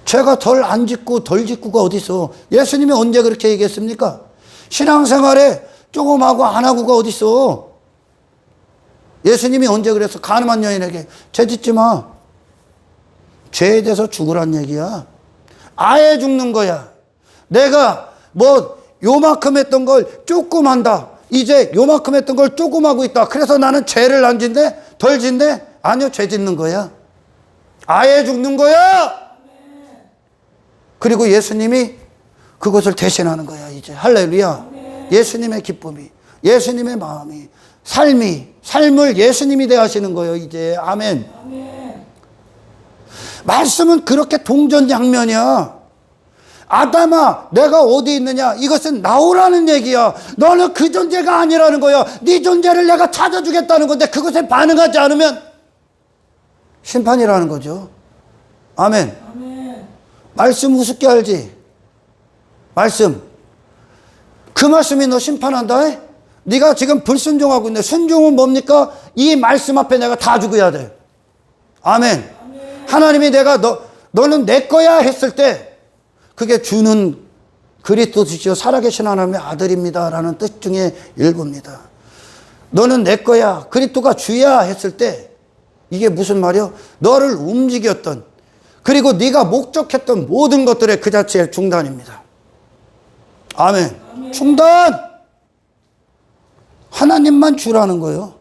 죄가 덜 안 짓고 덜 짓고가 어디 있어. 예수님이 언제 그렇게 얘기했습니까? 신앙생활에 조금 하고 안 하고가 어디 있어. 예수님이 언제 그랬어? 가늠한 여인에게 죄 짓지 마. 죄에 대해서 죽으란 얘기야. 아예 죽는 거야. 내가 뭐 요만큼 했던 걸 조금 한다. 이제 요만큼 했던 걸 조금 하고 있다. 그래서 나는 죄를 안 짓네? 덜 짓네? 아니요, 죄 짓는 거야. 아예 죽는 거야. 그리고 예수님이 그것을 대신하는 거야, 이제. 할렐루야. 예수님의 기쁨이, 예수님의 마음이, 삶을 예수님이 대하시는 거예요, 이제. 아멘. 말씀은 그렇게 동전양면이야. 아담아, 내가 어디 있느냐? 이것은 나오라는 얘기야. 너는 그 존재가 아니라는 거야. 네 존재를 내가 찾아주겠다는 건데 그것에 반응하지 않으면 심판이라는 거죠. 아멘. 말씀 우습게 알지? 말씀. 그 말씀이 너 심판한다? 네가 지금 불순종하고 있는데 순종은 뭡니까? 이 말씀 앞에 내가 다 죽어야 돼. 아멘. 하나님이 내가 너는 내 거야 했을 때 그게 주는 그리스도시요 살아계신 하나님의 아들입니다 라는 뜻 중에 일부입니다. 너는 내 거야, 그리스도가 주야 했을 때 이게 무슨 말이야? 너를 움직였던 그리고 네가 목적했던 모든 것들의 그 자체의 중단입니다. 아멘. 중단! 하나님만 주라는 거예요.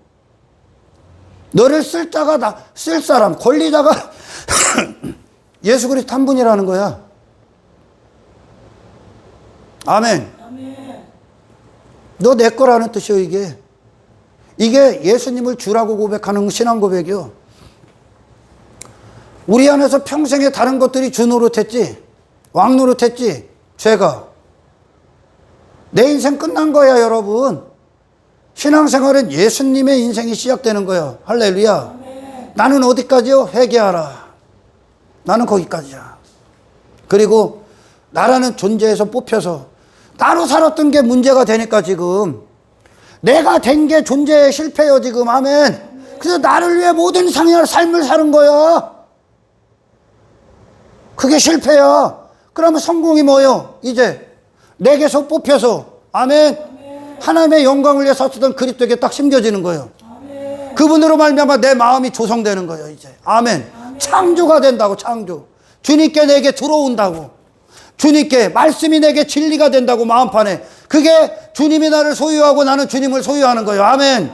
너를 쓸 자가 쓸 사람, 권리자가 예수 그리스도 한 분이라는 거야. 아멘. 너 내 거라는 뜻이요, 이게. 이게 예수님을 주라고 고백하는 신앙 고백이요. 우리 안에서 평생에 다른 것들이 주 노릇했지, 왕 노릇했지, 죄가. 내 인생 끝난 거야, 여러분. 신앙생활은 예수님의 인생이 시작되는 거야. 할렐루야. 나는 어디까지요? 회개하라. 나는 거기까지야. 그리고 나라는 존재에서 뽑혀서 나로 살았던 게 문제가 되니까 지금 내가 된 게 존재의 실패요 지금. 아멘. 그래서 나를 위해 모든 삶을 사는 거야. 그게 실패야. 그러면 성공이 뭐예요? 이제 내게서 뽑혀서 아멘. 하나님의 영광을 위해 섰던 그리스도에게 딱 심겨지는 거예요. 그분으로 말미암아 내 마음이 조성되는 거예요 이제. 아멘. 창조가 된다고. 창조. 주님께 내게 들어온다고. 주님께 말씀이 내게 진리가 된다고 마음판에. 그게 주님이 나를 소유하고 나는 주님을 소유하는 거예요. 아멘.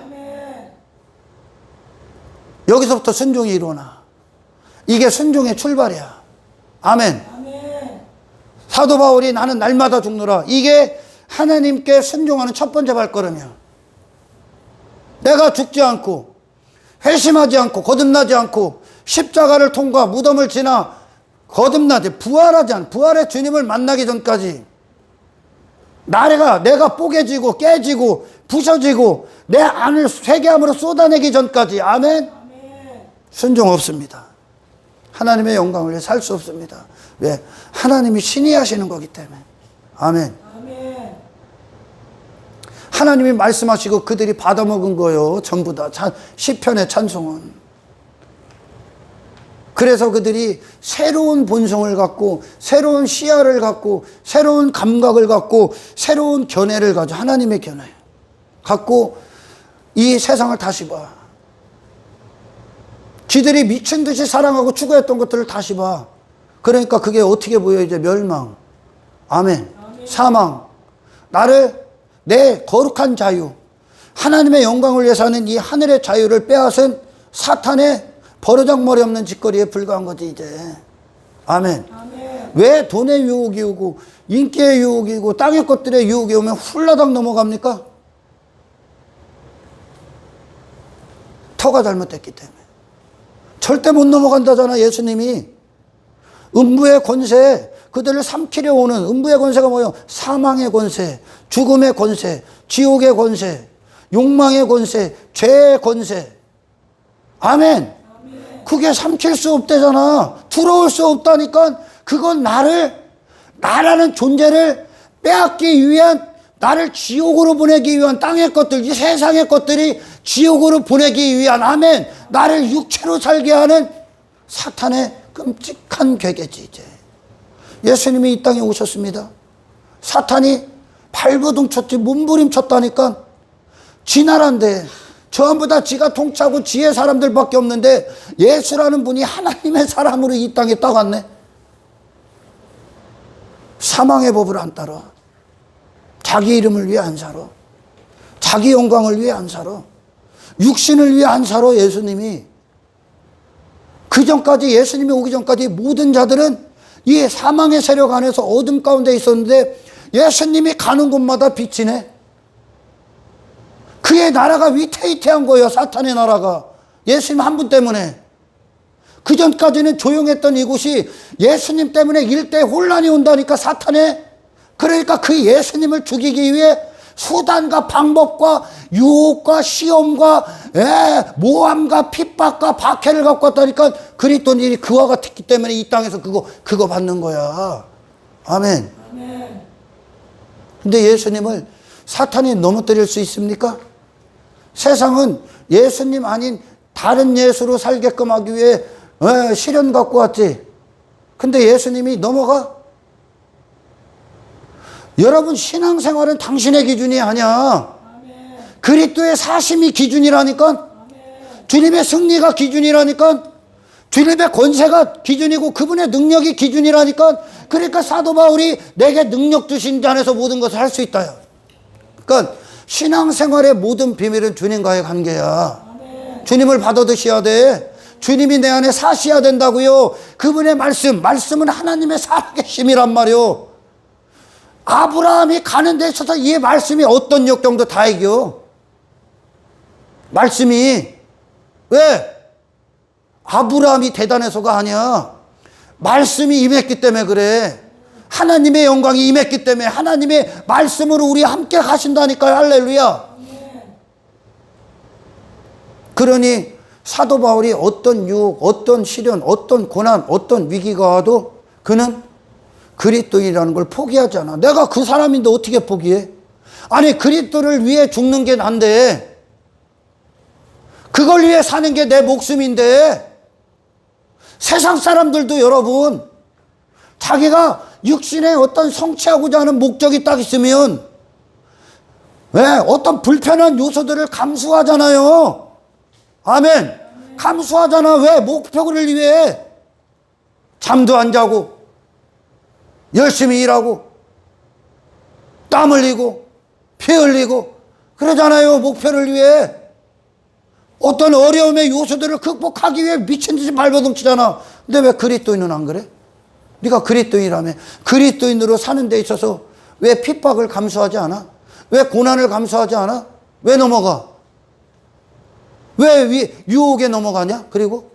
여기서부터 순종이 일어나. 이게 순종의 출발이야. 아멘. 사도 바울이 나는 날마다 죽노라. 이게 하나님께 순종하는 첫 번째 발걸음이야. 내가 죽지 않고 회심하지 않고 거듭나지 않고 십자가를 통과 무덤을 지나 거듭나지 부활하지 않 부활의 주님을 만나기 전까지 내가 뽀개지고 깨지고 부서지고 내 안을 회개함으로 쏟아내기 전까지 아멘. 순종 없습니다. 하나님의 영광을 위해 살 수 없습니다. 왜? 하나님이 신이 하시는 거기 때문에. 아멘. 하나님이 말씀하시고 그들이 받아먹은 거요. 전부 다 시편의 찬송은. 그래서 그들이 새로운 본성을 갖고 새로운 시야를 갖고 새로운 감각을 갖고 새로운 견해를 가져. 하나님의 견해 갖고 이 세상을 다시 봐. 지들이 미친 듯이 사랑하고 추구했던 것들을 다시 봐. 그러니까 그게 어떻게 보여? 이제 멸망. 아멘. 사망. 내 거룩한 자유, 하나님의 영광을 위해서 하는 이 하늘의 자유를 빼앗은 사탄의 버르장머리 없는 짓거리에 불과한 거지 이제. 아멘. 아멘. 왜 돈의 유혹이 오고 인기의 유혹이 오고 땅의 것들의 유혹이 오면 훌라당 넘어갑니까? 터가 잘못됐기 때문에. 절대 못 넘어간다잖아 예수님이. 음부의 권세, 그들을 삼키려 오는 음부의 권세가 뭐예요? 사망의 권세, 죽음의 권세, 지옥의 권세, 욕망의 권세, 죄의 권세. 아멘. 그게 삼킬 수 없대잖아. 들어올 수 없다니까. 그건 나라는 존재를 빼앗기 위한, 나를 지옥으로 보내기 위한 땅의 것들, 이 세상의 것들이 지옥으로 보내기 위한, 아멘, 나를 육체로 살게 하는 사탄의 끔찍한 괴계지 이제. 예수님이 이 땅에 오셨습니다. 사탄이 발버둥쳤지 몸부림쳤다니까. 지 나라인데 전부 다 지가 통치하고 지의 사람들밖에 없는데 예수라는 분이 하나님의 사람으로 이 땅에 딱 왔네. 사망의 법을 안 따라. 자기 이름을 위해 안 살아. 자기 영광을 위해 안 살아. 육신을 위해 안 살아 예수님이. 그 전까지, 예수님이 오기 전까지 모든 자들은 이 사망의 세력 안에서 어둠 가운데 있었는데 예수님이 가는 곳마다 빛이네. 그의 나라가 위태위태한 거예요. 사탄의 나라가. 예수님 한 분 때문에. 그 전까지는 조용했던 이곳이 예수님 때문에 일대 혼란이 온다니까 사탄의. 그러니까 그 예수님을 죽이기 위해 수단과 방법과 유혹과 시험과 모함과 핍박과 박해를 갖고 왔다니까. 그리스도인이 그와 같았기 때문에 이 땅에서 그거 받는 거야. 아멘. 아멘. 근데 예수님을 사탄이 넘어뜨릴 수 있습니까? 세상은 예수님 아닌 다른 예수로 살게끔 하기 위해 시련 갖고 왔지. 근데 예수님이 넘어가? 여러분, 신앙생활은 당신의 기준이 아니야. 아멘. 그리스도의 사심이 기준이라니까. 아멘. 주님의 승리가 기준이라니까. 주님의 권세가 기준이고 그분의 능력이 기준이라니까. 그러니까 사도 바울이 내게 능력 주신 자 안에서 모든 것을 할 수 있다요. 그러니까 신앙생활의 모든 비밀은 주님과의 관계야. 아멘. 주님을 받아드셔야 돼. 주님이 내 안에 사셔야 된다고요. 그분의 말씀은 하나님의 살아계심이란 말이요. 아브라함이 가는 데 있어서 이 말씀이 어떤 역경도 다 이겨. 말씀이. 왜? 아브라함이 대단해서가 아니야. 말씀이 임했기 때문에 그래. 하나님의 영광이 임했기 때문에 하나님의 말씀으로 우리 함께 가신다니까요. 할렐루야. 그러니 사도 바울이 어떤 유혹, 어떤 시련, 어떤 고난, 어떤 위기가 와도 그는 그리스도인이라는 걸 포기하지 않아. 내가 그 사람인데 어떻게 포기해? 아니, 그리스도를 위해 죽는 게 난데, 그걸 위해 사는 게 내 목숨인데, 세상 사람들도 여러분, 자기가 육신의 어떤 성취하고자 하는 목적이 딱 있으면, 왜? 어떤 불편한 요소들을 감수하잖아요. 아멘. 감수하잖아. 왜? 목표를 위해. 잠도 안 자고, 열심히 일하고, 땀 흘리고, 피 흘리고, 그러잖아요. 목표를 위해. 어떤 어려움의 요소들을 극복하기 위해 미친 듯이 발버둥치잖아. 근데 왜 그리스도인은 안 그래? 네가 그리스도인이라며. 그리스도인으로 사는 데 있어서 왜 핍박을 감수하지 않아? 왜 고난을 감수하지 않아? 왜 넘어가? 왜 유혹에 넘어가냐? 그리고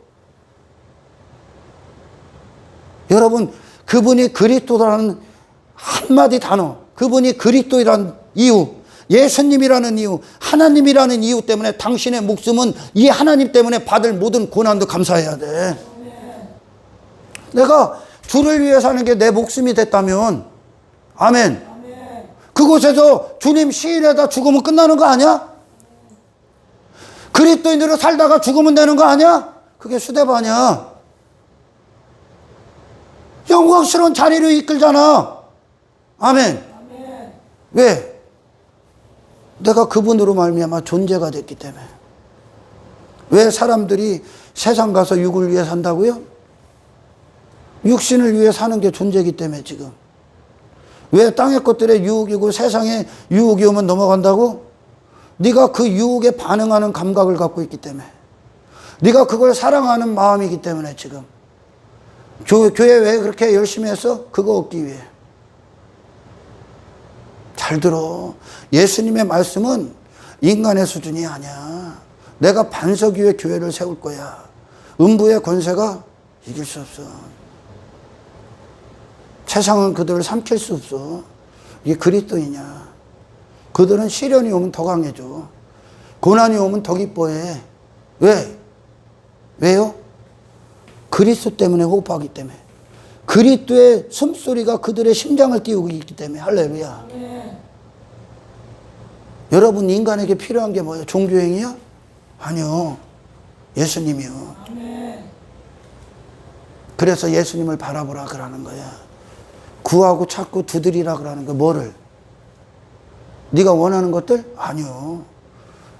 여러분, 그분이 그리스도라는 한마디 단어, 그분이 그리스도이라는 이유, 예수님이라는 이유, 하나님이라는 이유 때문에 당신의 목숨은 이 하나님 때문에 받을 모든 고난도 감사해야 돼. 내가 주를 위해 사는 게 내 목숨이 됐다면, 아멘. 그곳에서 주님 시인에다 죽으면 끝나는 거 아니야? 그리스도인으로 살다가 죽으면 되는 거 아니야? 그게 수대반이야. 영광스러운 자리로 이끌잖아. 아멘. 왜? 내가 그분으로 말미암아 존재가 됐기 때문에. 왜 사람들이 세상 가서 육을 위해 산다고요? 육신을 위해 사는 게 존재이기 때문에 지금. 왜 땅의 것들의 유혹이고 세상의 유혹이 오면 넘어간다고? 네가 그 유혹에 반응하는 감각을 갖고 있기 때문에. 네가 그걸 사랑하는 마음이기 때문에 지금. 교회 왜 그렇게 열심히 했어? 그거 얻기 위해. 잘 들어. 예수님의 말씀은 인간의 수준이 아니야. 내가 반석 위에 교회를 세울 거야. 음부의 권세가 이길 수 없어. 세상은 그들을 삼킬 수 없어. 이게 그리스도이냐. 그들은 시련이 오면 더 강해져. 고난이 오면 더 기뻐해. 왜? 왜요? 그리스도 때문에 호흡하기 때문에. 그리스도의 숨소리가 그들의 심장을 띄우고 있기 때문에. 할렐루야. 네. 여러분, 인간에게 필요한 게 뭐예요? 종교행위야? 아니요. 예수님이요. 네. 그래서 예수님을 바라보라 그러는 거야. 구하고 찾고 두드리라 그러는 거야. 뭐를? 네가 원하는 것들? 아니요.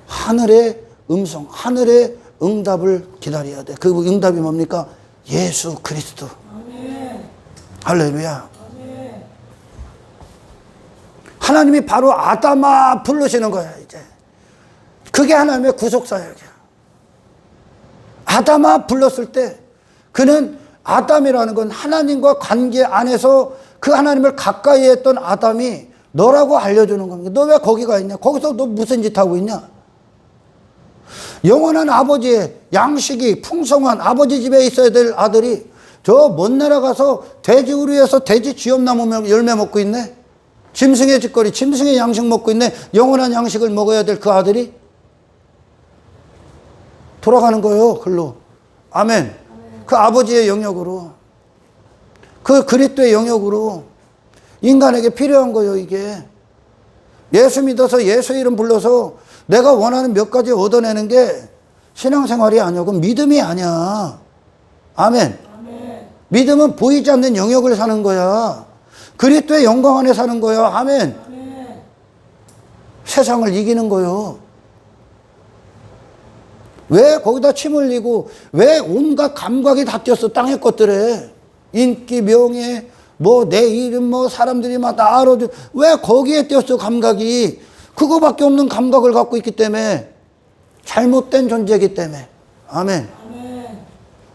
하늘의 음성, 하늘의 응답을 기다려야 돼. 그 응답이 뭡니까? 예수 그리스도. 아멘. 할렐루야. 아멘. 하나님이 바로 아담아 부르시는 거야, 이제. 그게 하나님의 구속사역이야. 아담아 불렀을 때 그는 아담이라는 건 하나님과 관계 안에서 그 하나님을 가까이 했던 아담이 너라고 알려주는 겁니다. 너 왜 거기 가 있냐? 거기서 너 무슨 짓 하고 있냐? 영원한 아버지의 양식이 풍성한 아버지 집에 있어야 될 아들이 저 먼 나라 가서 돼지 우리에서 돼지 쥐엄나무 열매 먹고 있네. 짐승의 짓거리, 짐승의 양식 먹고 있네. 영원한 양식을 먹어야 될 그 아들이 돌아가는 거예요. 글로. 아멘. 그 아버지의 영역으로, 그 그리스도의 영역으로 인간에게 필요한 거예요. 이게 예수 믿어서 예수 이름 불러서 내가 원하는 몇 가지 얻어내는 게 신앙생활이 아니야. 그건 믿음이 아니야. 아멘. 아멘. 믿음은 보이지 않는 영역을 사는 거야. 그리스도의 영광 안에 사는 거야. 아멘. 아멘. 세상을 이기는 거요. 왜 거기다 침 흘리고 왜 온갖 감각이 다 뛰었어? 땅의 것들에. 인기, 명예, 뭐 내 이름, 뭐 사람들이 막 다 알아줘. 왜 거기에 뛰었어? 감각이. 그거밖에 없는 감각을 갖고 있기 때문에. 잘못된 존재이기 때문에. 아멘. 아멘.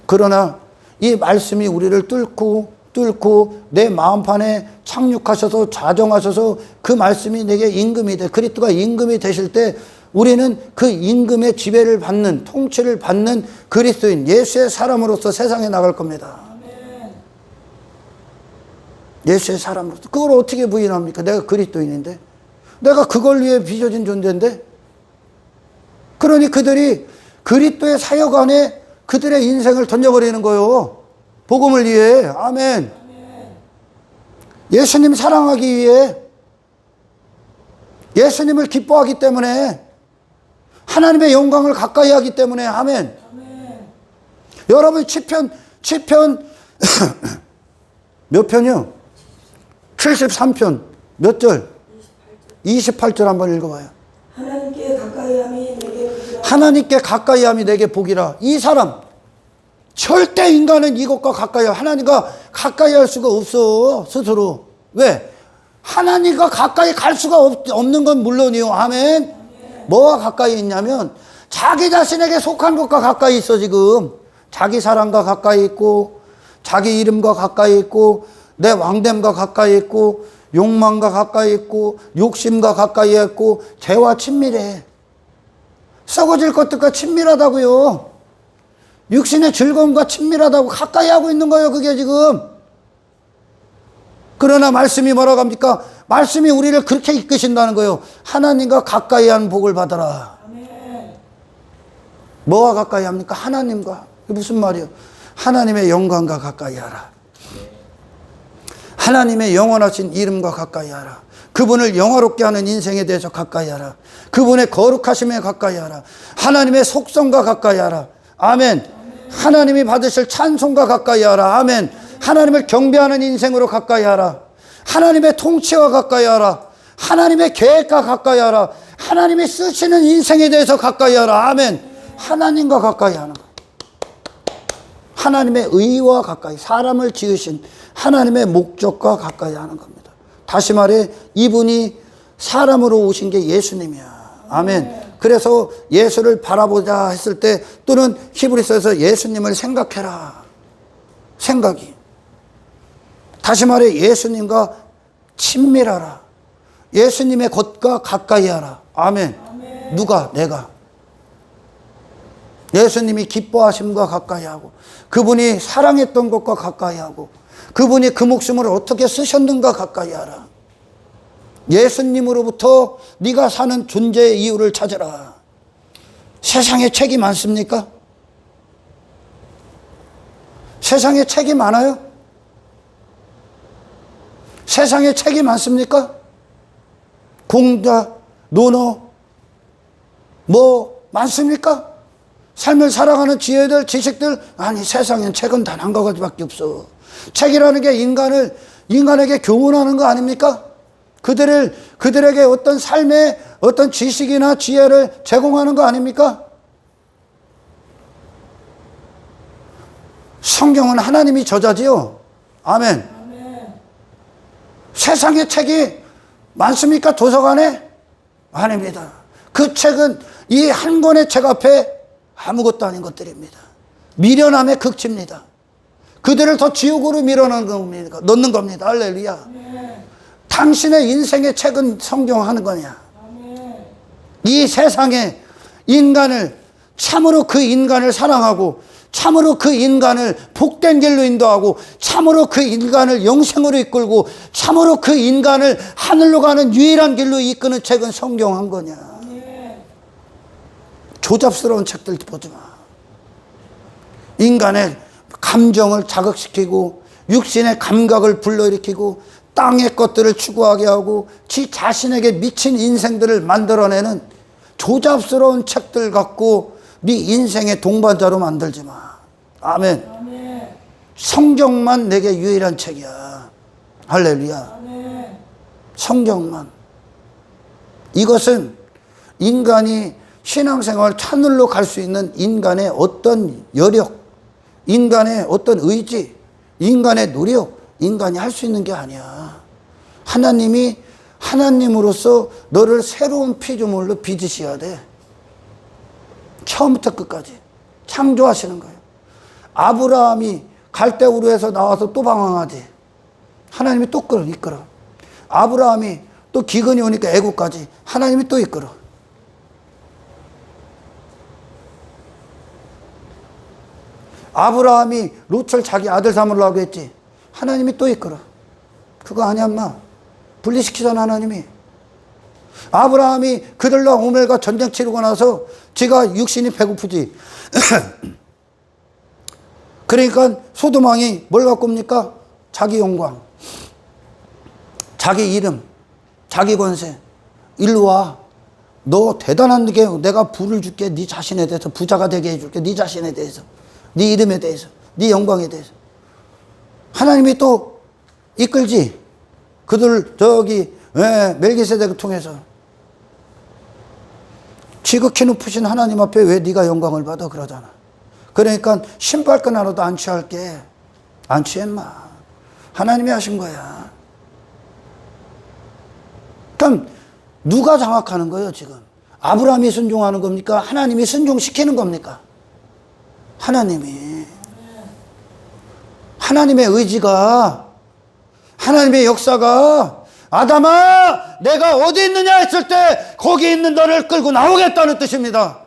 그러나 이 말씀이 우리를 뚫고 내 마음판에 착륙하셔서 자정하셔서 그 말씀이 내게 임금이 돼. 그리스도가 임금이 되실 때 우리는 그 임금의 지배를 받는, 통치를 받는 그리스도인 예수의 사람으로서 세상에 나갈 겁니다. 아멘. 예수의 사람으로서. 그걸 어떻게 부인합니까? 내가 그리스도인인데. 내가 그걸 위해 빚어진 존재인데. 그러니 그들이 그리스도의 사역 안에 그들의 인생을 던져버리는 거예요. 복음을 위해. 아멘. 예수님 사랑하기 위해, 예수님을 기뻐하기 때문에, 하나님의 영광을 가까이 하기 때문에. 아멘. 여러분 시편 몇 편이요? 73편 몇 절? 28절 한번 읽어봐요. 하나님께 가까이함이 내게 복이라. 하나님께 가까이함이 내게 복이라. 이 사람 절대 인간은 이것과 가까이, 하나님과 가까이 할 수가 없어 스스로. 왜? 하나님과 가까이 갈 수가 없는 건 물론이요. 아멘. 뭐와 가까이 있냐면 자기 자신에게 속한 것과 가까이 있어. 지금 자기 사랑과 가까이 있고, 자기 이름과 가까이 있고, 내 왕됨과 가까이 있고, 욕망과 가까이 있고, 욕심과 가까이 있고, 죄와 친밀해. 썩어질 것들과 친밀하다고요. 육신의 즐거움과 친밀하다고 가까이 하고 있는 거예요. 그게 지금. 그러나 말씀이 뭐라고 합니까? 말씀이 우리를 그렇게 이끄신다는 거예요. 하나님과 가까이 한 복을 받아라. 아멘. 뭐와 가까이 합니까? 하나님과. 그게 무슨 말이에요? 하나님의 영광과 가까이 하라. 하나님의 영원하신 이름과 가까이 하라. 그분을 영화롭게 하는 인생에 대해서 가까이 하라. 그분의 거룩하심에 가까이 하라. 하나님의 속성과 가까이 하라. 아멘. 하나님이 받으실 찬송과 가까이 하라. 아멘. 하나님을 경배하는 인생으로 가까이 하라. 하나님의 통치와 가까이 하라. 하나님의 계획과 가까이 하라. 하나님이 쓰시는 인생에 대해서 가까이 하라. 아멘. 하나님과 가까이 하는 거. 하나님의 의와 가까이, 사람을 지으신 하나님의 목적과 가까이 하는 겁니다. 다시 말해 이분이 사람으로 오신 게 예수님이야. 아멘. 그래서 예수를 바라보자 했을 때 또는 히브리서에서 예수님을 생각해라. 생각이. 다시 말해 예수님과 친밀하라. 예수님의 것과 가까이 하라. 아멘. 아멘. 누가? 내가. 예수님이 기뻐하심과 가까이 하고 그분이 사랑했던 것과 가까이 하고 그분이 그 목숨을 어떻게 쓰셨는가 가까이 하라. 예수님으로부터 네가 사는 존재의 이유를 찾아라. 세상에 책이 많습니까? 세상에 책이 많아요? 세상에 책이 많습니까? 공자, 논어, 뭐 많습니까? 삶을 살아가는 지혜들, 지식들. 아니, 세상엔 책은 단 한 가지밖에 없어. 책이라는 게 인간에게 교훈하는 거 아닙니까? 그들에게 어떤 삶의 어떤 지식이나 지혜를 제공하는 거 아닙니까? 성경은 하나님이 저자지요. 아멘. 아멘. 세상에 책이 많습니까? 도서관에? 아닙니다. 그 책은 이 한 권의 책 앞에 아무것도 아닌 것들입니다. 미련함의 극치입니다. 그들을 더 지옥으로 밀어넣는 겁니다. 넣는 겁니다. 할렐루야. 아멘. 당신의 인생의 책은 성경 하는 거냐? 아멘. 이 세상에 인간을 참으로 그 인간을 사랑하고 참으로 그 인간을 복된 길로 인도하고 참으로 그 인간을 영생으로 이끌고 참으로 그 인간을 하늘로 가는 유일한 길로 이끄는 책은 성경 한 거냐? 아멘. 조잡스러운 책들 보지 마. 인간의 감정을 자극시키고 육신의 감각을 불러일으키고 땅의 것들을 추구하게 하고 지 자신에게 미친 인생들을 만들어내는 조잡스러운 책들 갖고 네 인생의 동반자로 만들지 마. 아멘. 아멘. 성경만 내게 유일한 책이야. 할렐루야. 아멘. 성경만. 이것은 인간이 신앙생활 하늘로 갈 수 있는 인간의 어떤 여력, 인간의 어떤 의지, 인간의 노력, 인간이 할 수 있는 게 아니야. 하나님이 하나님으로서 너를 새로운 피조물로 빚으셔야 돼. 처음부터 끝까지 창조하시는 거예요. 아브라함이 갈대우르에서 나와서 또 방황하지. 하나님이 또 이끌어. 아브라함이 또 기근이 오니까 애국까지 하나님이 또 이끌어. 아브라함이 롯을 자기 아들 삼으려고 했지. 하나님이 또 이끌어. 그거 아니야, 인마. 분리시키잖아, 하나님이. 아브라함이 그들과 오멜과 전쟁 치르고 나서 지가 육신이 배고프지. 그러니까 소돔왕이 뭘 갖고 옵니까? 자기 영광, 자기 이름, 자기 권세. 일로 와. 너 대단한 게 내가 부를 줄게. 네 자신에 대해서 부자가 되게 해줄게. 네 자신에 대해서, 네 이름에 대해서, 네 영광에 대해서. 하나님이 또 이끌지. 그들 저기 멜기세덱을 통해서. 지극히 높으신 하나님 앞에 왜 네가 영광을 받아 그러잖아. 그러니까 신발끈 하나도 안 취할게. 안 취해 인마. 하나님이 하신 거야. 그럼 누가 장악하는 거예요 지금? 아브라함이 순종하는 겁니까? 하나님이 순종시키는 겁니까? 하나님이. 하나님의 의지가, 하나님의 역사가 아담아 내가 어디 있느냐 했을 때 거기 있는 너를 끌고 나오겠다는 뜻입니다.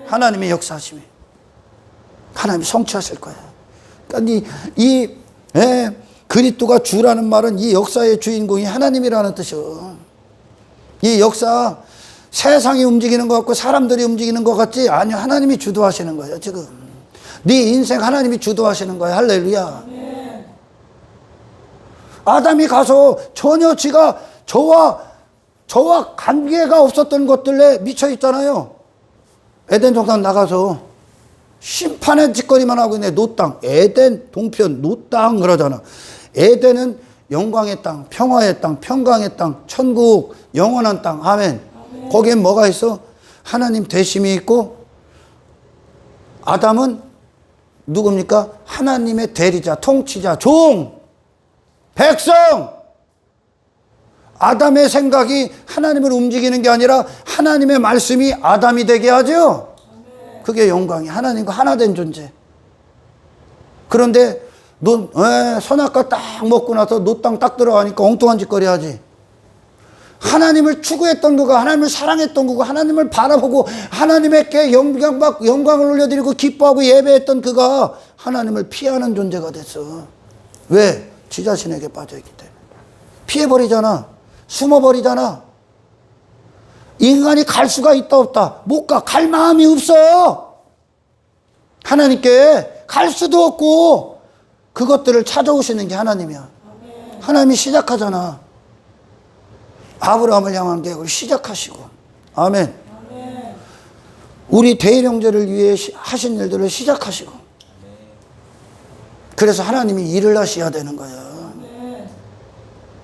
하나님의 역사하심이. 하나님이 성취하실 거예요. 그러니까 그리스도가 주라는 말은 이 역사의 주인공이 하나님이라는 뜻이요. 이 역사 세상이 움직이는 것 같고 사람들이 움직이는 것 같지? 아니요, 하나님이 주도하시는 거예요 지금. 네 인생 하나님이 주도하시는 거예요. 할렐루야. 아멘. 아담이 가서 전혀 지가 저와 관계가 없었던 것들에 미쳐 있잖아요. 에덴 동산 나가서 심판의 짓거리만 하고 있네. 노 땅, 에덴 동편 노 땅 그러잖아. 에덴은 영광의 땅, 평화의 땅, 평강의 땅, 천국, 영원한 땅. 아멘. 아멘. 거기엔 뭐가 있어? 하나님 대심이 있고, 아담은 누굽니까? 하나님의 대리자, 통치자, 종, 백성. 아담의 생각이 하나님을 움직이는 게 아니라 하나님의 말씀이 아담이 되게 하죠. 그게 영광이 하나님과 하나 된 존재. 그런데 선악과 딱 먹고 나서 노땅 딱 들어가니까 엉뚱한 짓거리 하지. 하나님을 추구했던 그가, 하나님을 사랑했던 그가, 하나님을 바라보고 하나님께 영광을 올려드리고 기뻐하고 예배했던 그가 하나님을 피하는 존재가 됐어. 왜? 지 자신에게 빠져있기 때문에. 피해버리잖아. 숨어버리잖아. 인간이 갈 수가 있다 없다? 못 가. 갈 마음이 없어. 하나님께 갈 수도 없고 그것들을 찾아오시는 게 하나님이야. 하나님이 시작하잖아. 아브라함을 향한 계획을 시작하시고. 아멘. 우리 대형제를 위해 하신 일들을 시작하시고. 그래서 하나님이 일을 하셔야 되는 거야.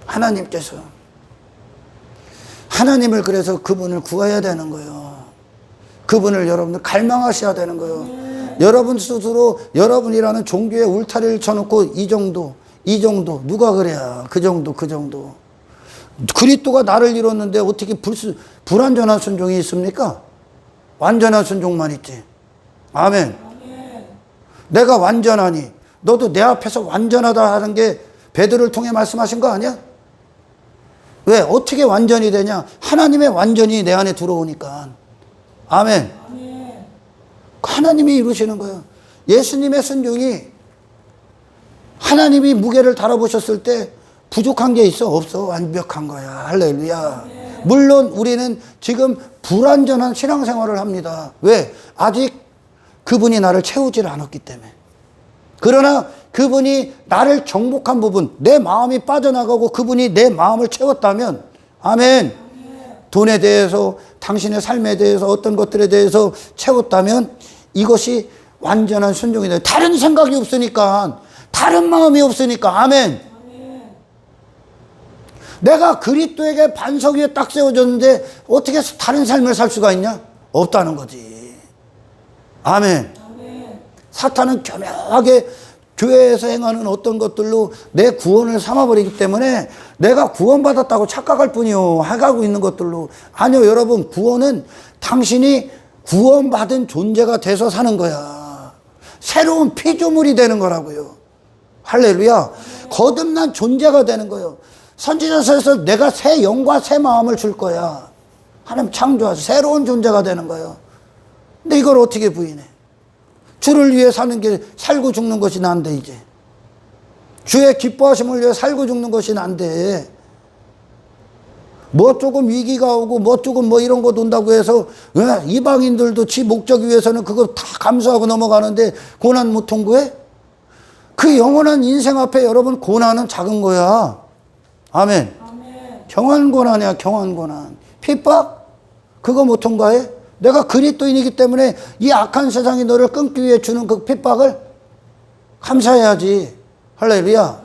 하나님께서. 하나님을 그래서 그분을 구해야 되는 거예요. 그분을 여러분들 갈망하셔야 되는 거예요. 여러분 스스로 여러분이라는 종교의 울타리를 쳐놓고 이 정도 누가 그래야 그 정도 그리스도가 나를 이뤘는데 어떻게 불완전한 순종이 있습니까? 완전한 순종만 있지. 아멘. 내가 완전하니 너도 내 앞에서 완전하다 하는 게 베드로를 통해 말씀하신 거 아니야? 왜? 어떻게 완전히 되냐? 하나님의 완전히 내 안에 들어오니까. 아멘. 하나님이 이루시는 거예요. 예수님의 순종이 하나님이 무게를 달아보셨을 때 부족한 게 있어? 없어. 완벽한 거야. 할렐루야. 물론 우리는 지금 불완전한 신앙생활을 합니다. 왜? 아직 그분이 나를 채우질 않았기 때문에. 그러나 그분이 나를 정복한 부분, 내 마음이 빠져나가고 그분이 내 마음을 채웠다면, 아멘. 돈에 대해서, 당신의 삶에 대해서, 어떤 것들에 대해서 채웠다면 이것이 완전한 순종이 돼요. 다른 생각이 없으니까, 다른 마음이 없으니까, 아멘. 내가 그리스도에게 반석 위에 딱 세워졌는데 어떻게 다른 삶을 살 수가 있냐? 없다는 거지. 아멘. 사탄은 교묘하게 교회에서 행하는 어떤 것들로 내 구원을 삼아버리기 때문에 내가 구원받았다고 착각할 뿐이요. 해가고 있는 것들로. 아니요, 여러분. 구원은 당신이 구원받은 존재가 돼서 사는 거야. 새로운 피조물이 되는 거라고요. 할렐루야. 거듭난 존재가 되는 거예요. 선지자서에서 내가 새 영과 새 마음을 줄 거야. 하나님 창조하셔. 새로운 존재가 되는 거예요. 근데 이걸 어떻게 부인해? 주를 위해 사는 게 살고 죽는 것이 난데 이제. 주의 기뻐하심을 위해 살고 죽는 것이 난데. 뭐 조금 위기가 오고 뭐 조금 뭐 이런 거 돈다고 해서 이방인들도 지 목적 위해서는 그거 다 감수하고 넘어가는데 고난 못 통과해? 그 영원한 인생 앞에 여러분 고난은 작은 거야. 아멘. 경한 고난이야, 경한 고난. 핍박? 그거 못 통과해? 내가 그리스도인이기 때문에 이 악한 세상이 너를 끊기 위해 주는 그 핍박을 감사해야지. 할렐루야.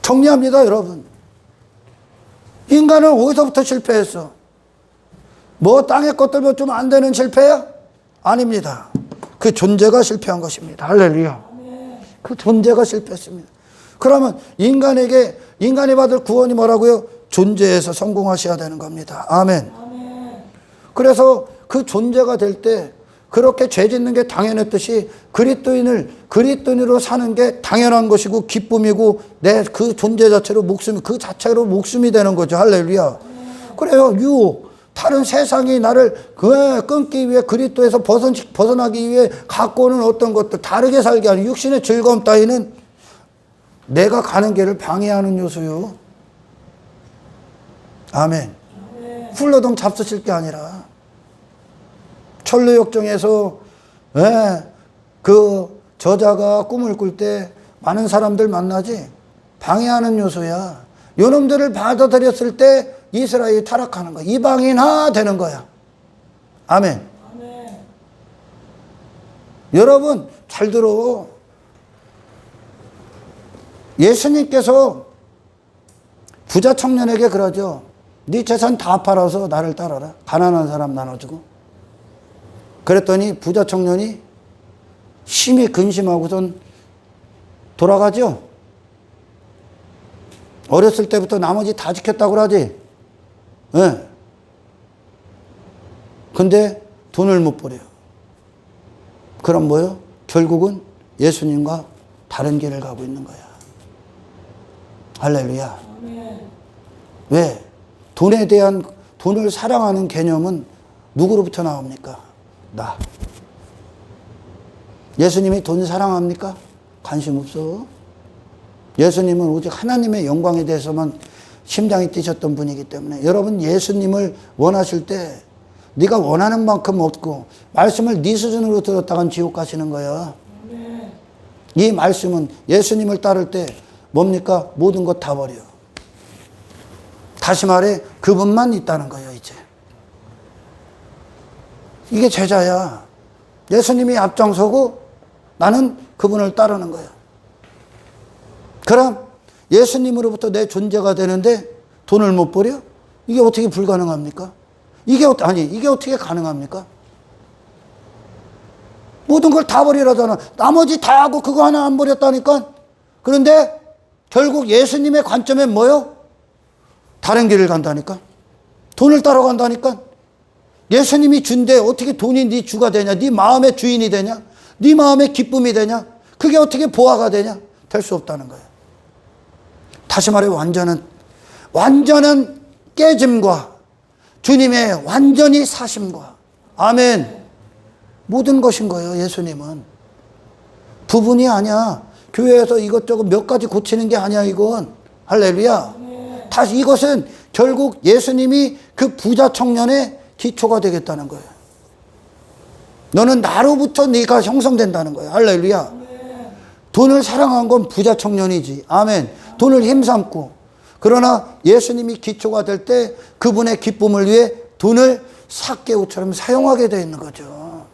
정리합니다, 여러분. 인간은 어디서부터 실패했어? 뭐 땅의 것들 뭐 좀 안 되는 실패야? 아닙니다. 그 존재가 실패한 것입니다. 할렐루야. 그 존재가 실패했습니다. 그러면 인간이 받을 구원이 뭐라고요? 존재에서 성공하셔야 되는 겁니다. 아멘. 그래서 그 존재가 될 때 그렇게 죄 짓는 게 당연했듯이 그리스도인으로 사는 게 당연한 것이고 기쁨이고 내 그 존재 자체로 목숨이 되는 거죠. 할렐루야. 그래요. 유혹. 다른 세상이 나를 끊기 위해 그리스도에서 벗어나기 위해 갖고 오는 어떤 것들, 다르게 살게 하는 육신의 즐거움 따위는 내가 가는 길을 방해하는 요소요. 아멘. 훌러덩 잡수실 게 아니라 천루역정에서 그 저자가 꿈을 꿀 때 많은 사람들 만나지? 방해하는 요소야. 요놈들을 받아들였을 때 이스라엘이 타락하는 거야. 이방인화 되는 거야. 아멘. 여러분 잘 들어. 예수님께서 부자 청년에게 그러죠. 네 재산 다 팔아서 나를 따라라. 가난한 사람 나눠주고. 그랬더니 부자 청년이 심히 근심하고선 돌아가죠. 어렸을 때부터 나머지 다 지켰다고 그러지. 예. 근데 돈을 못 버려요. 그럼 뭐요? 결국은 예수님과 다른 길을 가고 있는 거야. 할렐루야. 왜? 돈에 대한, 돈을 사랑하는 개념은 누구로부터 나옵니까? 나. 예수님이 돈 사랑합니까? 관심 없어. 예수님은 오직 하나님의 영광에 대해서만 심장이 뛰셨던 분이기 때문에 여러분 예수님을 원하실 때 네가 원하는 만큼 얻고 말씀을 네 수준으로 들었다간 지옥 가시는 거야. 이 말씀은 예수님을 따를 때 뭡니까? 모든 것 다 버려. 다시 말해 그분만 있다는 거예요. 이제 이게 제자야. 예수님이 앞장서고 나는 그분을 따르는 거야. 그럼 예수님으로부터 내 존재가 되는데 돈을 못 버려? 이게 어떻게 불가능합니까? 이게 어떻게 가능합니까? 모든 걸 다 버리라잖아. 나머지 다 하고 그거 하나 안 버렸다니까. 그런데 결국 예수님의 관점엔 뭐요? 다른 길을 간다니까. 돈을 따러 간다니까. 예수님이 준데 어떻게 돈이 네 주가 되냐? 네 마음의 주인이 되냐? 네 마음의 기쁨이 되냐? 그게 어떻게 보화가 되냐? 될 수 없다는 거예요. 다시 말해 완전한 깨짐과 주님의 완전히 사심과 아멘 모든 것인 거예요. 예수님은 부분이 아니야. 교회에서 이것저것 몇 가지 고치는 게 아니야. 이건 할렐루야. 다시 이것은 결국 예수님이 그 부자 청년의 기초가 되겠다는 거예요. 너는 나로부터 네가 형성된다는 거예요. 할렐루야. 돈을 사랑한 건 부자 청년이지. 아멘. 돈을 힘삼고. 그러나 예수님이 기초가 될 때 그분의 기쁨을 위해 돈을 삭개오처럼 사용하게 되어 있는 거죠.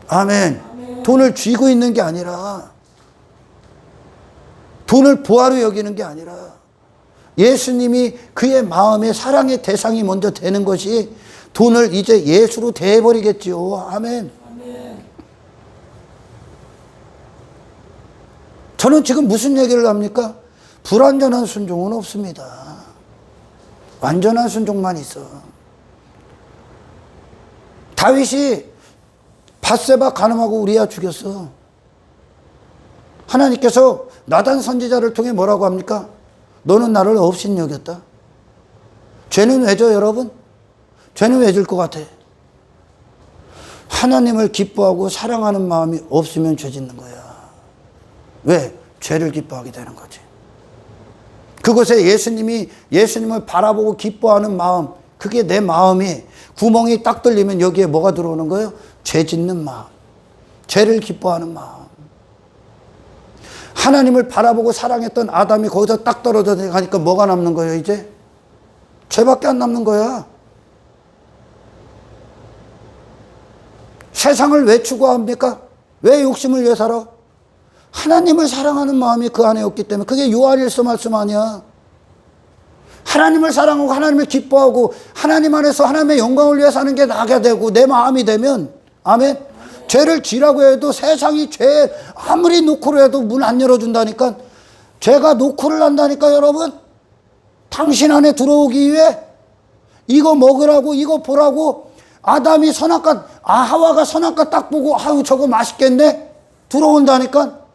아멘. 돈을 쥐고 있는 게 아니라 돈을 보화로 여기는 게 아니라 예수님이 그의 마음의 사랑의 대상이 먼저 되는 것이 돈을 이제 예수로 대해버리겠지요. 아멘. 저는 지금 무슨 얘기를 합니까? 불완전한 순종은 없습니다. 완전한 순종만 있어. 다윗이 밧세바 간음하고 우리야 죽였어. 하나님께서 나단 선지자를 통해 뭐라고 합니까? 너는 나를 업신여겼다. 죄는 왜죠, 여러분? 죄는 왜 질 것 같아? 하나님을 기뻐하고 사랑하는 마음이 없으면 죄 짓는 거야. 왜? 죄를 기뻐하게 되는 거지. 그곳에 예수님을 바라보고 기뻐하는 마음, 그게 내 마음이 구멍이 딱 뚫리면 여기에 뭐가 들어오는 거예요? 죄 짓는 마음. 죄를 기뻐하는 마음. 하나님을 바라보고 사랑했던 아담이 거기서 딱 떨어져 가니까 뭐가 남는 거예요, 이제? 죄밖에 안 남는 거야. 세상을 왜 추구합니까? 왜 욕심을 위해 살아? 하나님을 사랑하는 마음이 그 안에 없기 때문에. 그게 요한일서 말씀 아니야. 하나님을 사랑하고 하나님을 기뻐하고 하나님 안에서 하나님의 영광을 위해 사는 게 나게 되고 내 마음이 되면 아멘. 죄를 지라고 해도 세상이 죄 아무리 노크를 해도 문 안 열어준다니까. 죄가 노크를 한다니까. 여러분 당신 안에 들어오기 위해 이거 먹으라고 이거 보라고 아담이 선악과 하와가 선악과 딱 보고 아유 저거 맛있겠네 들어온다니까.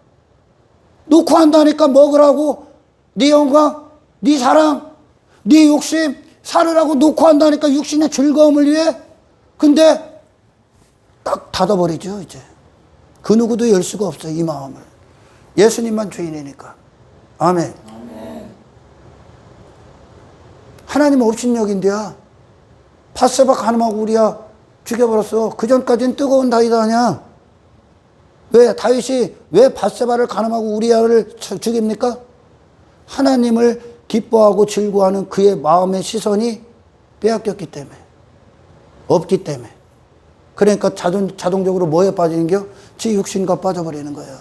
노크한다니까. 먹으라고 네 영광 네 사랑 네 욕심 살으라고 노크한다니까. 육신의 즐거움을 위해. 근데 딱 닫아버리죠. 이제 그 누구도 열 수가 없어요. 이 마음을. 예수님만 주인이니까. 아멘. 하나님 업신여긴데야. 밧세바 간음하고 우리야 죽여버렸어. 그 전까지는 뜨거운 다윗 아니야. 왜 다윗이 왜 밧세바를 간음하고 우리야를 죽입니까? 하나님을 기뻐하고 즐거워하는 그의 마음의 시선이 빼앗겼기 때문에. 없기 때문에. 그러니까 자동적으로 뭐에 빠지는 겨? 지 육신과 빠져버리는 거야.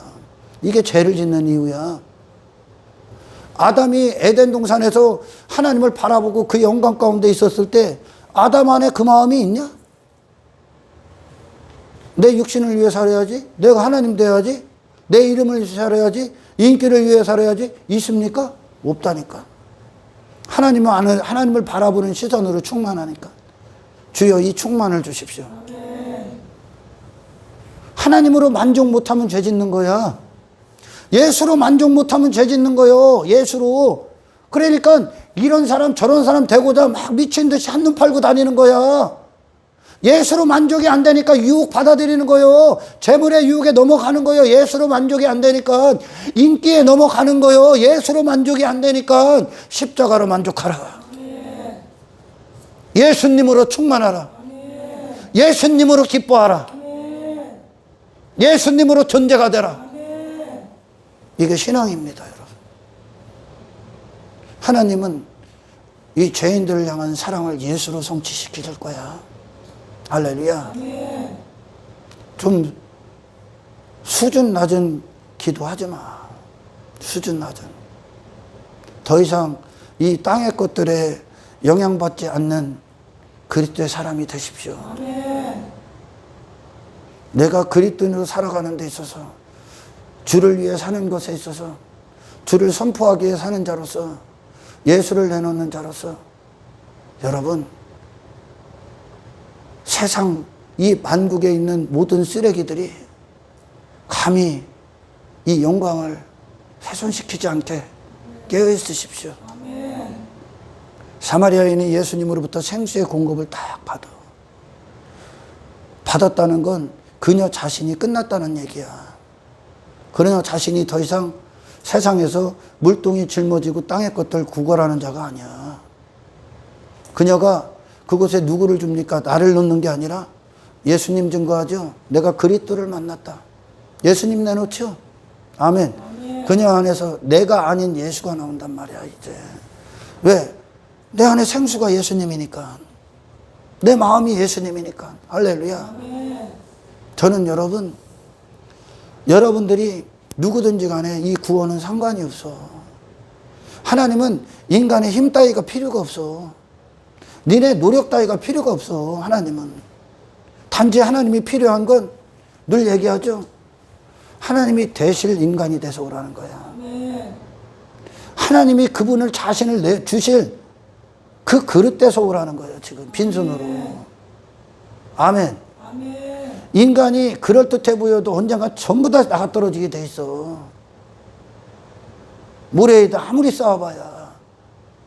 이게 죄를 짓는 이유야. 아담이 에덴 동산에서 하나님을 바라보고 그 영광 가운데 있었을 때 아담 안에 그 마음이 있냐? 내 육신을 위해 살아야지. 내가 하나님 돼야지. 내 이름을 위해 살아야지. 인기를 위해 살아야지. 있습니까? 없다니까. 하나님을 바라보는 시선으로 충만하니까. 주여 이 충만을 주십시오. 하나님으로 만족 못하면 죄 짓는 거야. 예수로 만족 못하면 죄 짓는 거요. 예수로. 그러니까 이런 사람 저런 사람 되고자 막 미친 듯이 한눈 팔고 다니는 거야. 예수로 만족이 안 되니까 유혹 받아들이는 거요. 재물의 유혹에 넘어가는 거요. 예수로 만족이 안 되니까 인기에 넘어가는 거요. 예수로 만족이 안 되니까 십자가로 만족하라. 예수님으로 충만하라. 예수님으로 기뻐하라. 예수님으로 존재가 되라. 이게 신앙입니다, 여러분. 하나님은 이 죄인들을 향한 사랑을 예수로 성취시킬 거야. 할렐루야. 좀 수준 낮은 기도하지 마. 수준 낮은. 더 이상 이 땅의 것들에 영향받지 않는 그리스도의 사람이 되십시오. 내가 그리스도인으로 살아가는 데 있어서, 주를 위해 사는 것에 있어서, 주를 선포하기 위해 사는 자로서, 예수를 내놓는 자로서, 여러분, 세상 이 만국에 있는 모든 쓰레기들이 감히 이 영광을 훼손시키지 않게 깨어있으십시오. 사마리아인이 예수님으로부터 생수의 공급을 딱 받았다는 건 그녀 자신이 끝났다는 얘기야. 그녀 자신이 더 이상 세상에서 물동이 짊어지고 땅의 것들 구걸하는 자가 아니야. 그녀가 그곳에 누구를 줍니까? 나를 넣는 게 아니라 예수님 증거하죠. 내가 그리스도를 만났다. 예수님 내놓죠. 아멘. 그녀 안에서 내가 아닌 예수가 나온단 말이야, 이제. 왜? 내 안에 생수가 예수님이니까. 내 마음이 예수님이니까. 할렐루야. 저는 여러분들이 누구든지 간에 이 구원은 상관이 없어. 하나님은 인간의 힘 따위가 필요가 없어. 니네 노력 따위가 필요가 없어. 하나님은. 단지 하나님이 필요한 건 늘 얘기하죠. 하나님이 되실 인간이 돼서 오라는 거야. 하나님이 그분을 자신을 주실 그 그릇 돼서 오라는 거예요. 지금 빈손으로. 아멘. 인간이 그럴듯해 보여도 언젠가 전부 다 나가 떨어지게 돼 있어. 모래에다 아무리 쌓아봐야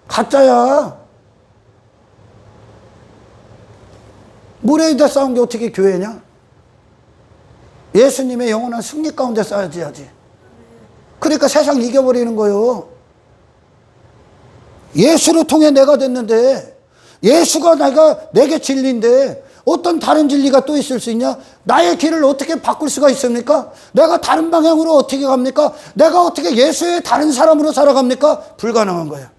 가짜야. 모래에다 쌓은 게 어떻게 교회냐? 예수님의 영원한 승리 가운데 쌓아야지. 그러니까 세상 이겨버리는 거예요. 예수를 통해 내가 됐는데, 예수가 내게 진리인데 어떤 다른 진리가 또 있을 수 있냐? 나의 길을 어떻게 바꿀 수가 있습니까? 내가 다른 방향으로 어떻게 갑니까? 내가 어떻게 예수의 다른 사람으로 살아갑니까? 불가능한 거야.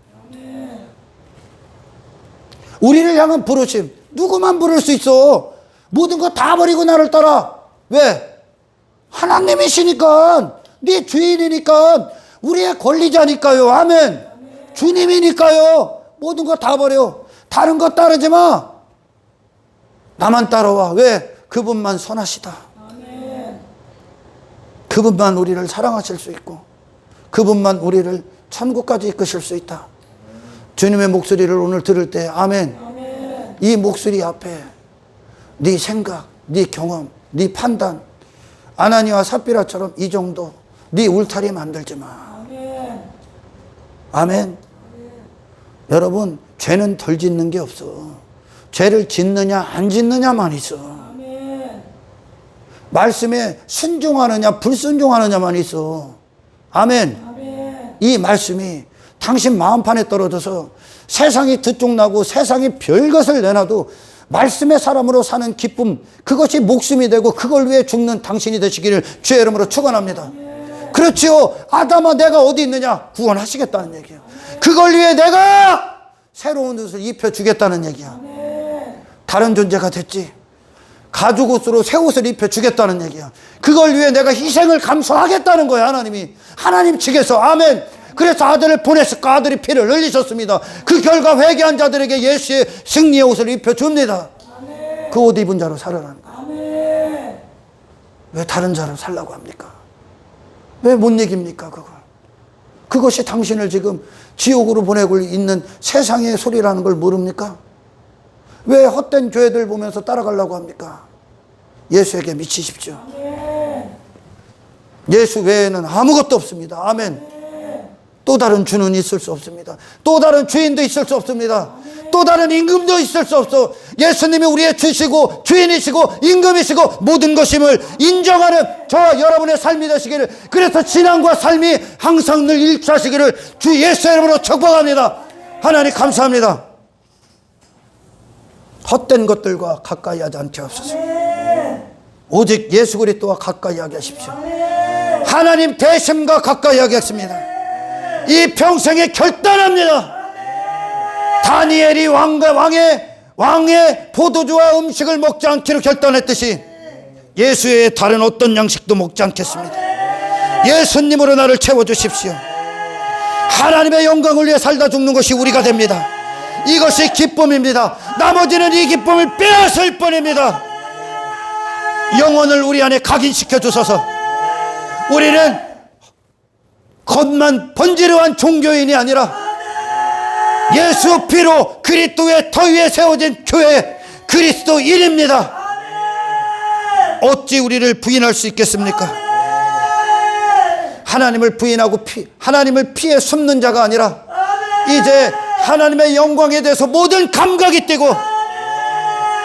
우리를 향한 부르심, 누구만 부를 수 있어. 모든 거 다 버리고 나를 따라. 왜? 하나님이시니까, 네 주인이니까, 우리의 권리자니까요. 아멘. 주님이니까요. 모든 거 다 버려. 다른 거 따르지 마. 나만 따라와. 왜? 그분만 선하시다. 그분만 우리를 사랑하실 수 있고, 그분만 우리를 천국까지 이끄실 수 있다. 주님의 목소리를 오늘 들을 때 아멘. 이 목소리 앞에 네 생각, 네 경험, 네 판단, 아나니와 삽비라처럼 이 정도 네 울타리 만들지 마. 아멘. 여러분, 죄는 덜 짓는 게 없어. 죄를 짓느냐 안 짓느냐만 있어. 말씀에 순종하느냐 불순종하느냐만 있어. 아멘. 이 말씀이 당신 마음판에 떨어져서 세상이 들쭉나고 세상이 별것을 내놔도 말씀의 사람으로 사는 기쁨, 그것이 목숨이 되고 그걸 위해 죽는 당신이 되시기를 주의 이름으로 축원합니다. 그렇지요. 아담아, 내가 어디 있느냐? 구원하시겠다는 얘기야. 그걸 위해 내가 새로운 옷을 입혀주겠다는 얘기야. 다른 존재가 됐지. 가죽 옷으로 새 옷을 입혀주겠다는 얘기야. 그걸 위해 내가 희생을 감수하겠다는 거야. 하나님 측에서. 아멘. 그래서 아들을 보냈을까? 아들이 피를 흘리셨습니다. 그 결과 회개한 자들에게 예수의 승리의 옷을 입혀줍니다. 그 옷 입은 자로 살아라는 거야. 왜 다른 자로 살라고 합니까? 왜 못 이깁니까? 그걸 그것이 당신을 지금 지옥으로 보내고 있는 세상의 소리라는 걸 모릅니까? 왜 헛된 교회들 보면서 따라가려고 합니까? 예수에게 미치십시오. 예수 외에는 아무것도 없습니다. 아멘. 또 다른 주는 있을 수 없습니다. 또 다른 주인도 있을 수 없습니다. 또 다른 임금도 있을 수 없어. 예수님이 우리의 주시고 주인이시고 임금이시고 모든 것임을 인정하는 저와 여러분의 삶이 되시기를, 그래서 신앙과 삶이 항상 늘 일치하시기를 주 예수의 이름으로 축복합니다. 하나님 감사합니다. 헛된 것들과 가까이 하지 않게 하옵소서. 오직 예수 그리스도와 가까이 하게 하십시오. 하나님 대심과 가까이 하겠습니다. 이 평생에 결단합니다. 다니엘이 왕의 포도주와 음식을 먹지 않기로 결단했듯이 예수의 다른 어떤 양식도 먹지 않겠습니다. 예수님으로 나를 채워주십시오. 하나님의 영광을 위해 살다 죽는 것이 우리가 됩니다. 이것이 기쁨입니다. 나머지는 이 기쁨을 빼앗을 뿐입니다. 영혼을 우리 안에 각인시켜 주소서. 우리는 겉만 번지르한 종교인이 아니라 예수 피로 그리스도의 터 위에 세워진 교회 그리스도인입니다. 어찌 우리를 부인할 수 있겠습니까? 하나님을 부인하고 하나님을 피해 숨는 자가 아니라 이제 하나님의 영광에 대해서 모든 감각이 뛰고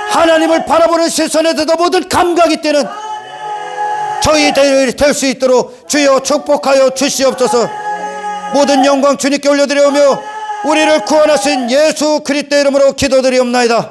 하나님을 바라보는 시선에 대해서 모든 감각이 뛰는 저희 될 수 있도록 주여 축복하여 주시옵소서. 모든 영광 주님께 올려드리오며 우리를 구원하신 예수 그리스도의 이름으로 기도드리옵나이다.